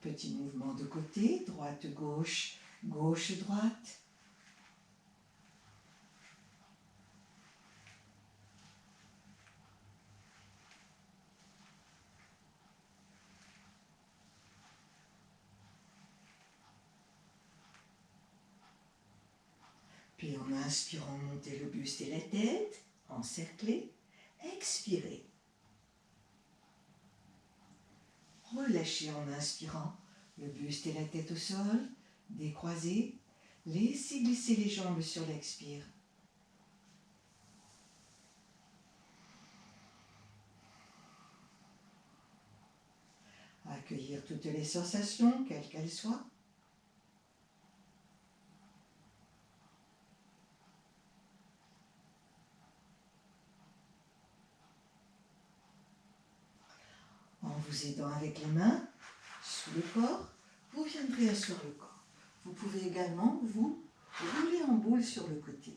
Petit mouvement de côté, droite-gauche, gauche-droite. Puis en inspirant, montez le buste et la tête, encerclez, expirez. Relâchez en inspirant, le buste et la tête au sol, décroisez, laissez glisser les jambes sur l'expire. Accueillir toutes les sensations, quelles qu'elles soient. En vous aidant avec les mains, sous le corps, vous viendrez asseoir le corps. Vous pouvez également vous rouler en boule sur le côté.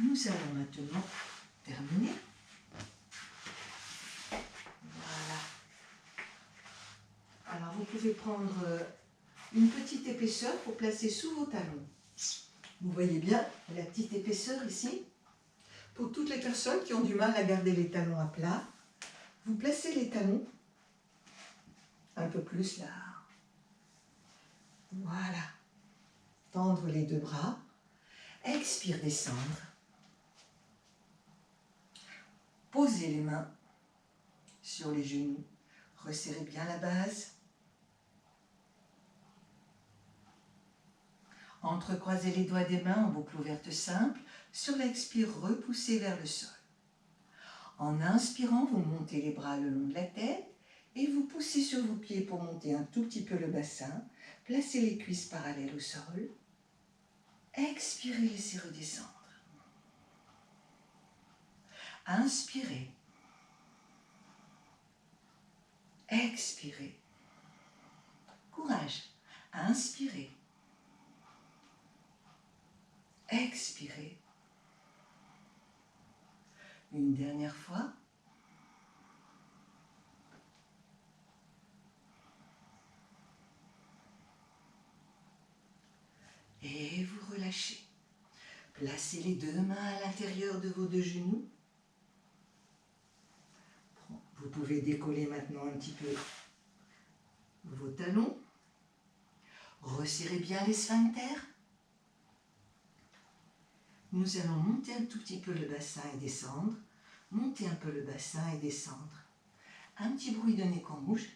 Nous allons maintenant terminer. Voilà. Alors vous pouvez prendre une petite épaisseur pour placer sous vos talons. Vous voyez bien la petite épaisseur ici. Pour toutes les personnes qui ont du mal à garder les talons à plat, vous placez les talons un peu plus là. Voilà. Tendre les deux bras. Expire, descendre. Posez les mains sur les genoux. Resserrez bien la base. Entrecroisez les doigts des mains en boucle ouverte simple. Sur l'expire, repoussez vers le sol. En inspirant, vous montez les bras le long de la tête et vous poussez sur vos pieds pour monter un tout petit peu le bassin. Placez les cuisses parallèles au sol. Expirez, laissez redescendre. Inspirez. Expirez. Courage. Inspirez. Expirez. Une dernière fois. Et vous relâchez. Placez les deux mains à l'intérieur de vos deux genoux. Vous pouvez décoller maintenant un petit peu vos talons. Resserrez bien les sphincters. Nous allons monter un tout petit peu le bassin et descendre. Monter un peu le bassin et descendre. Un petit bruit de nez qu'on bouge.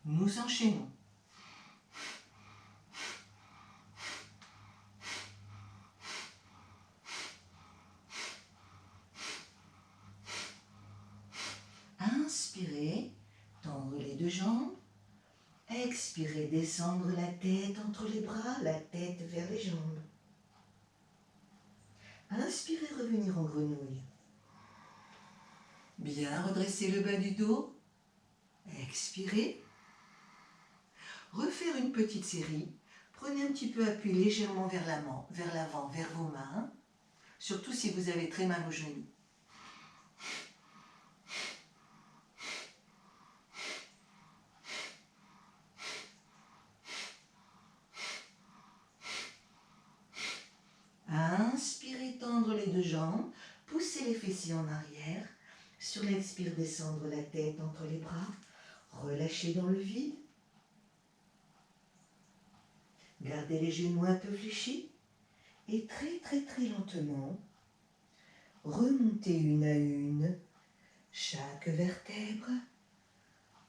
Nous enchaînons. Inspirez, tendre les deux jambes. Expirez, descendre la tête entre les bras, la tête vers les jambes. Inspirez, revenir en grenouille. Bien redresser le bas du dos. Expirez. Refaire une petite série. Prenez un petit peu appui légèrement vers l'avant, vers vos mains, surtout si vous avez très mal aux genoux. Inspirez, tendre les deux jambes, poussez les fessiers en arrière. Sur l'expire, descendre la tête entre les bras, relâchez dans le vide. Gardez les genoux un peu fléchis et très lentement, remontez une à une chaque vertèbre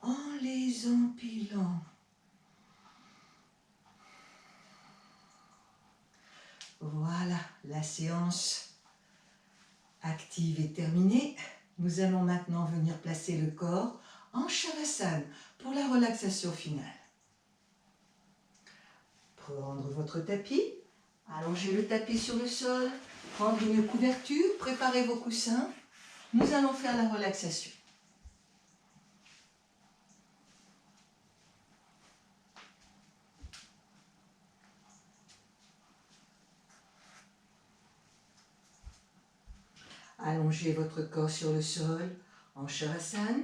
en les empilant. Voilà, la séance active est terminée. Nous allons maintenant venir placer le corps en Shavasana pour la relaxation finale. Prendre votre tapis, allonger le tapis sur le sol, prendre une couverture, préparez vos coussins. Nous allons faire la relaxation. Allongez votre corps sur le sol en Shavasana.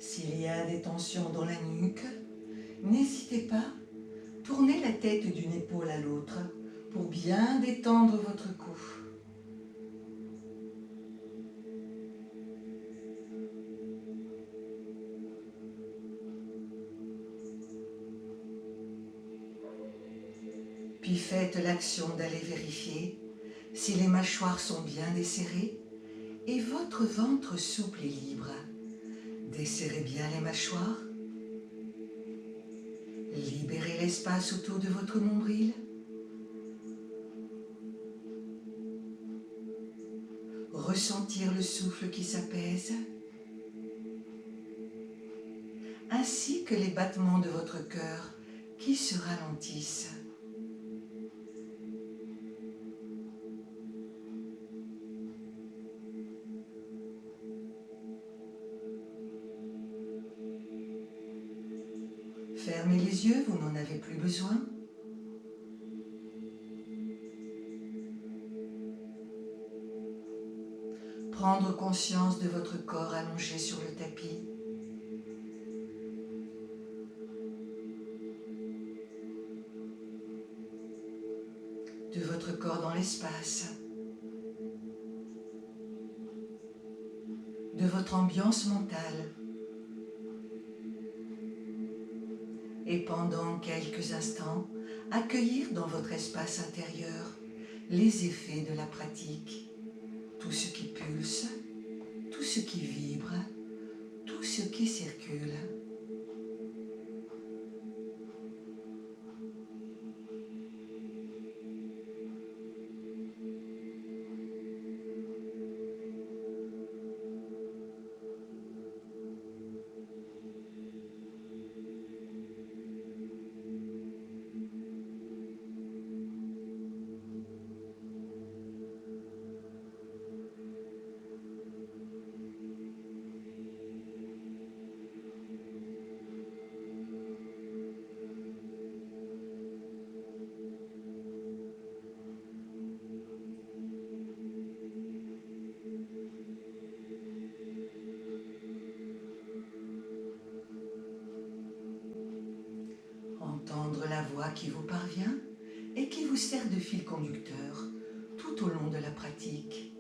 S'il y a des tensions dans la nuque, n'hésitez pas, tournez la tête d'une épaule à l'autre pour bien détendre votre cou. Puis faites l'action d'aller vérifier si les mâchoires sont bien desserrées et votre ventre souple et libre. Desserrez bien les mâchoires. Libérez l'espace autour de votre nombril. Ressentir le souffle qui s'apaise, ainsi que les battements de votre cœur qui se ralentissent. Fermez les yeux, vous n'en avez plus besoin. Prendre conscience de votre corps allongé sur le tapis. De votre corps dans l'espace. De votre ambiance mentale. Et pendant quelques instants, accueillir dans votre espace intérieur les effets de la pratique, tout ce qui pulse, tout ce qui vibre, tout ce qui circule. Entendre la voix qui vous parvient et qui vous sert de fil conducteur tout au long de la pratique.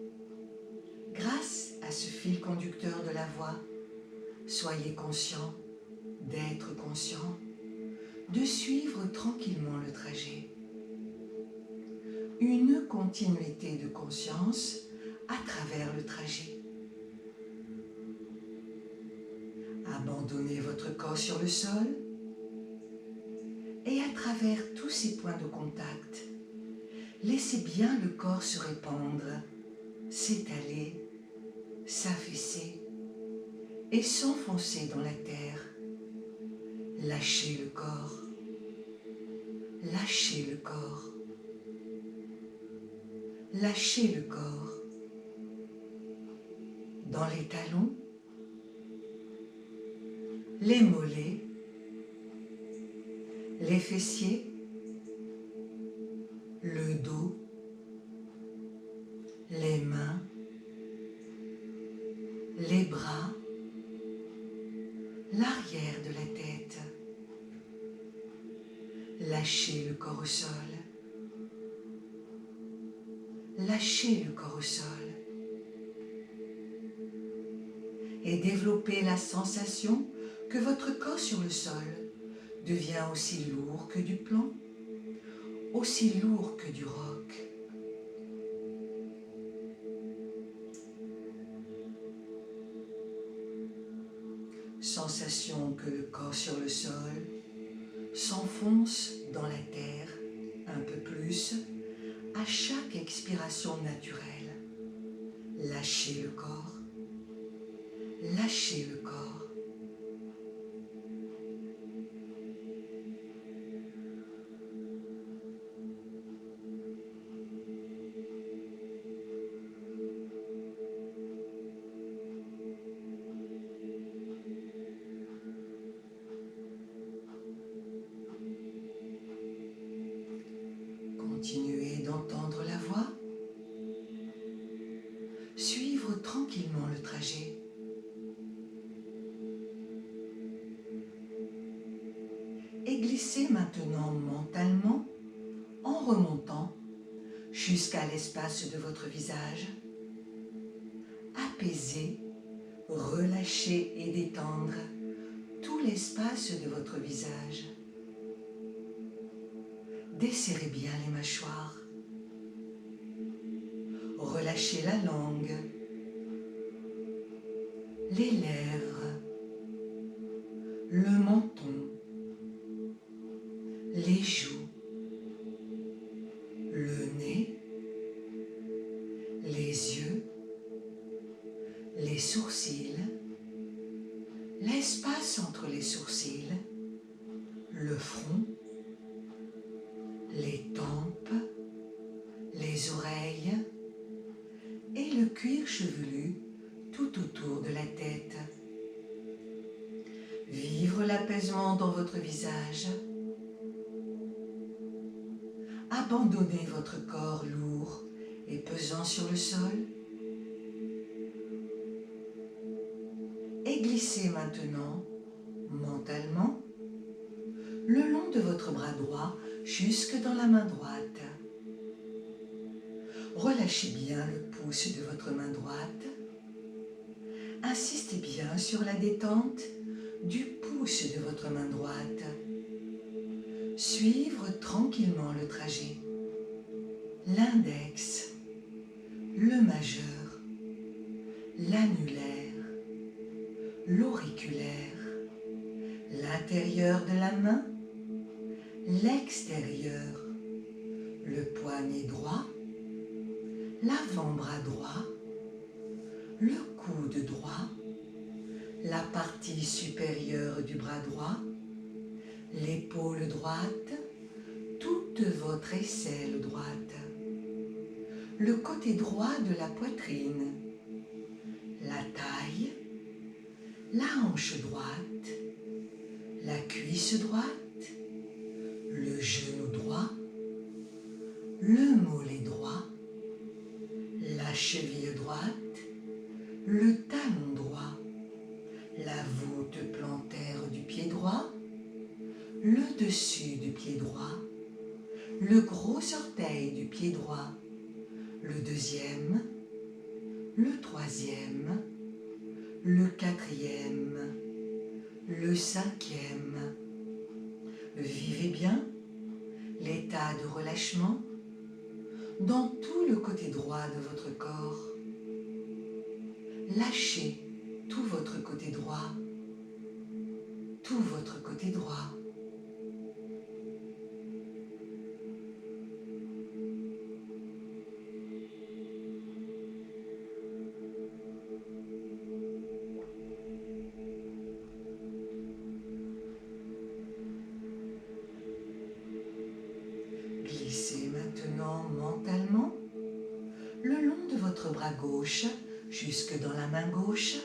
Grâce à ce fil conducteur de la voix, soyez conscient d'être conscient, de suivre tranquillement le trajet. Une continuité de conscience à travers le trajet. Abandonnez votre corps sur le sol et à travers tous ces points de contact, laissez bien le corps se répandre, s'étaler, s'affaisser et s'enfoncer dans la terre. Lâchez le corps, lâchez le corps, lâchez le corps. Dans les talons, les mollets, les fessiers, le dos, les mains, les bras, l'arrière de la tête. Lâchez le corps au sol. Lâchez le corps au sol. Et développez la sensation que votre corps sur le sol devient aussi lourd que du plomb, aussi lourd que du roc. Sensation que le corps sur le sol s'enfonce dans la terre un peu plus à chaque expiration naturelle. Lâchez le corps, lâchez le corps. Continuez d'entendre la voix, suivre tranquillement le trajet. Et glissez maintenant mentalement en remontant jusqu'à l'espace de votre visage. Apaisez, relâchez et détendre tout l'espace de votre visage. Desserrez bien les mâchoires. Relâchez la langue, les lèvres, le menton, les joues, le nez, les yeux, les sourcils, l'espace entre les sourcils, le front, les tempes, les oreilles et le cuir chevelu tout autour de la tête. Vivre l'apaisement dans votre visage. Abandonnez votre corps lourd et pesant sur le sol. Et glissez maintenant, mentalement, le long de votre bras droit jusque dans la main droite. Relâchez bien le pouce de votre main droite. Insistez bien sur la détente du pouce de votre main droite. Suivre tranquillement le trajet. L'index, le majeur, l'annulaire, l'auriculaire, l'intérieur de la main, l'extérieur, le poignet droit, l'avant-bras droit, le coude droit, la partie supérieure du bras droit, l'épaule droite, toute votre aisselle droite, le côté droit de la poitrine, la taille, la hanche droite, la cuisse droite, le genou droit, le mollet droit, la cheville droite, le talon droit, la voûte plantaire du pied droit, le dessus du pied droit, le gros orteil du pied droit, le deuxième, le troisième, le quatrième, le cinquième. Vivez bien l'état de relâchement dans tout le côté droit de votre corps. Lâchez tout votre côté droit. tout votre côté droit. Glissez maintenant mentalement le long de votre bras gauche jusque dans la main gauche.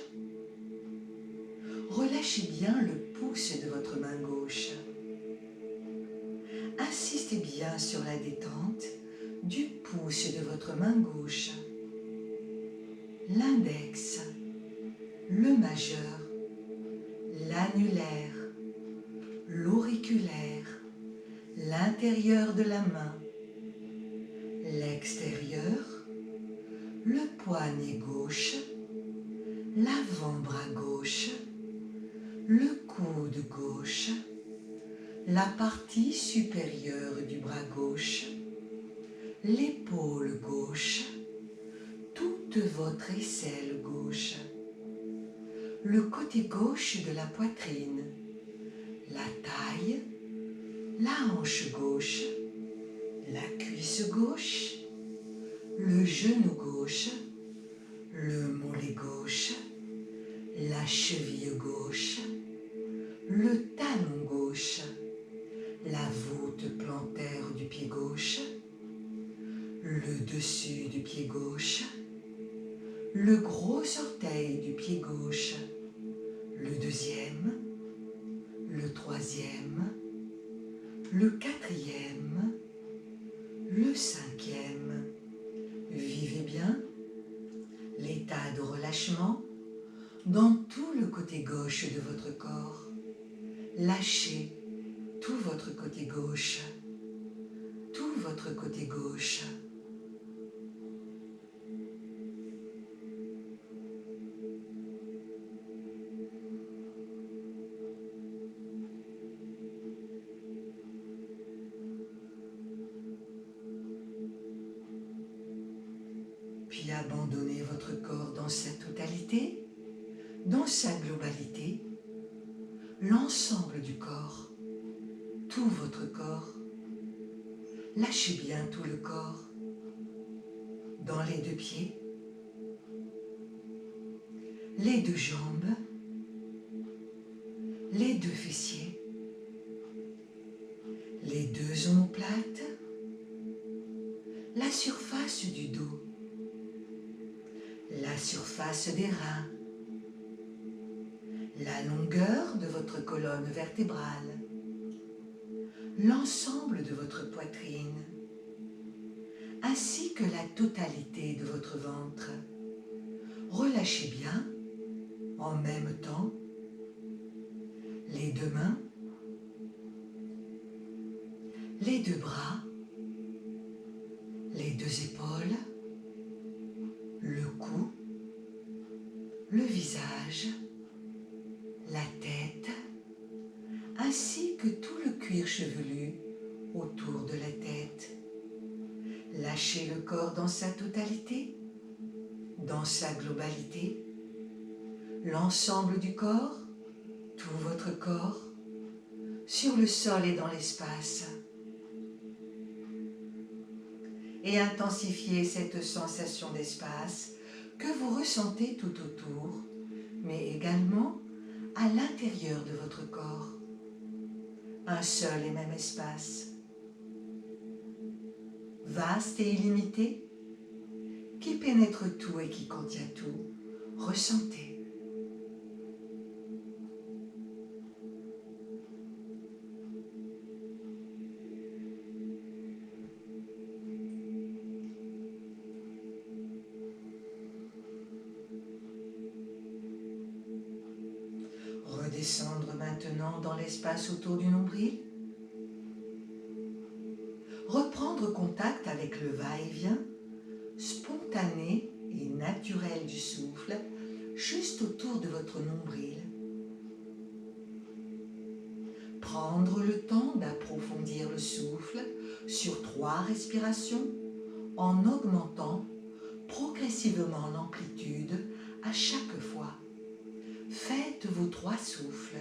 Relâchez bien le pouce de votre main gauche. Insistez bien sur la détente du pouce de votre main gauche. L'index, le majeur, l'annulaire, l'auriculaire, l'intérieur de la main, l'extérieur, le poignet gauche, l'avant-bras gauche, le coude gauche, la partie supérieure du bras gauche, l'épaule gauche, toute votre aisselle gauche, le côté gauche de la poitrine, la taille, la hanche gauche, la cuisse gauche, le genou gauche, le mollet gauche, la cheville gauche, le talon gauche, la voûte plantaire du pied gauche, le dessus du pied gauche, le gros orteil du pied gauche, le deuxième, le troisième, le quatrième, le cinquième. Vivez bien l'état de relâchement dans tout le côté gauche de votre corps. Lâchez tout votre côté gauche, tout votre côté gauche. Puis abandonnez votre corps dans sa totalité, dans sa globalité, l'ensemble du corps, tout votre corps. Lâchez bien tout le corps, dans les deux pieds, les deux jambes, les deux fessiers, les deux omoplates, la surface du dos, la surface des reins, la longueur de votre colonne vertébrale, l'ensemble de votre poitrine, ainsi que la totalité de votre ventre. Relâchez bien, en même temps, les deux mains, les deux bras, les deux épaules, le cou, le visage, la tête, ainsi que tout le cuir chevelu autour de la tête. Lâchez le corps dans sa totalité, dans sa globalité, l'ensemble du corps, tout votre corps, sur le sol et dans l'espace. Et intensifiez cette sensation d'espace que vous ressentez tout autour, mais également à l'intérieur de votre corps. Un seul et même espace, vaste et illimité, qui pénètre tout et qui contient tout. Ressentez. Redescendre maintenant dans l'espace autour du nombril. Reprendre contact avec le va-et-vient spontané et naturel du souffle juste autour de votre nombril. Prendre le temps d'approfondir le souffle sur 3 respirations en augmentant progressivement l'amplitude à chaque fois. Faites vos 3 souffles.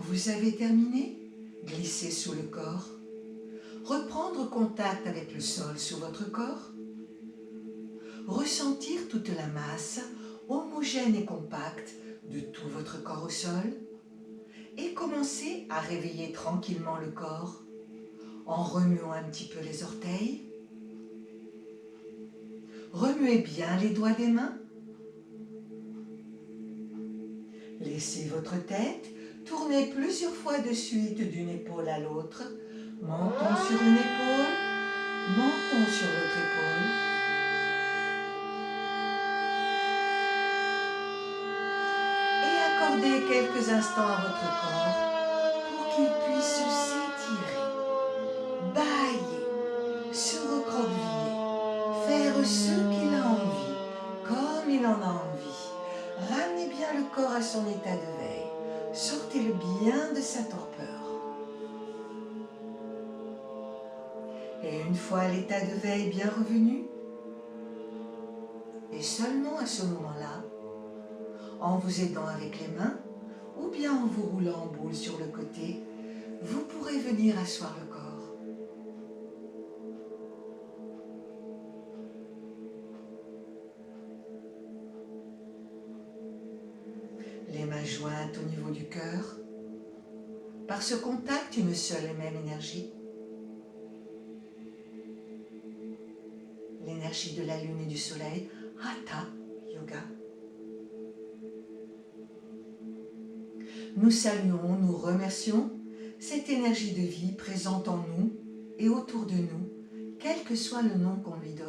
vous avez terminé, glissez sous le corps. Reprendre contact avec le sol sous votre corps. Ressentir toute la masse homogène et compacte de tout votre corps au sol. Et commencer à réveiller tranquillement le corps en remuant un petit peu les orteils. Remuez bien les doigts des mains. Laissez votre tête tourner plusieurs fois de suite d'une épaule à l'autre. Menton sur une épaule, menton sur l'autre épaule. Et accordez quelques instants à votre corps pour qu'il puisse s'étirer, bâiller, se recroqueviller, faire ce qu'il a envie, comme il en a envie. Ramenez bien le corps à son état de veille. Sortez-le bien de sa torpeur. Et une fois l'état de veille bien revenu, et seulement à ce moment-là, en vous aidant avec les mains, ou bien en vous roulant en boule sur le côté, vous pourrez venir asseoir le corps. Les mains jointes au niveau du cœur. Par ce contact, une seule et même énergie. L'énergie de la lune et du soleil, Hatha Yoga. Nous saluons, nous remercions cette énergie de vie présente en nous et autour de nous, quel que soit le nom qu'on lui donne.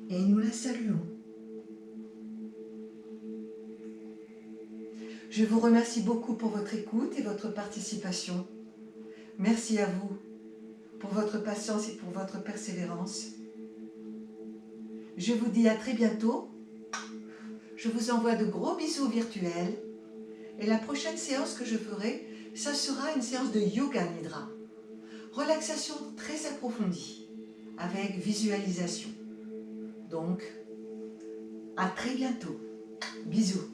Et nous la saluons. Je vous remercie beaucoup pour votre écoute et votre participation. Merci à vous pour votre patience et pour votre persévérance. Je vous dis à très bientôt. Je vous envoie de gros bisous virtuels. Et la prochaine séance que je ferai, ça sera une séance de Yoga Nidra. Relaxation très approfondie, avec visualisation. Donc, à très bientôt. Bisous.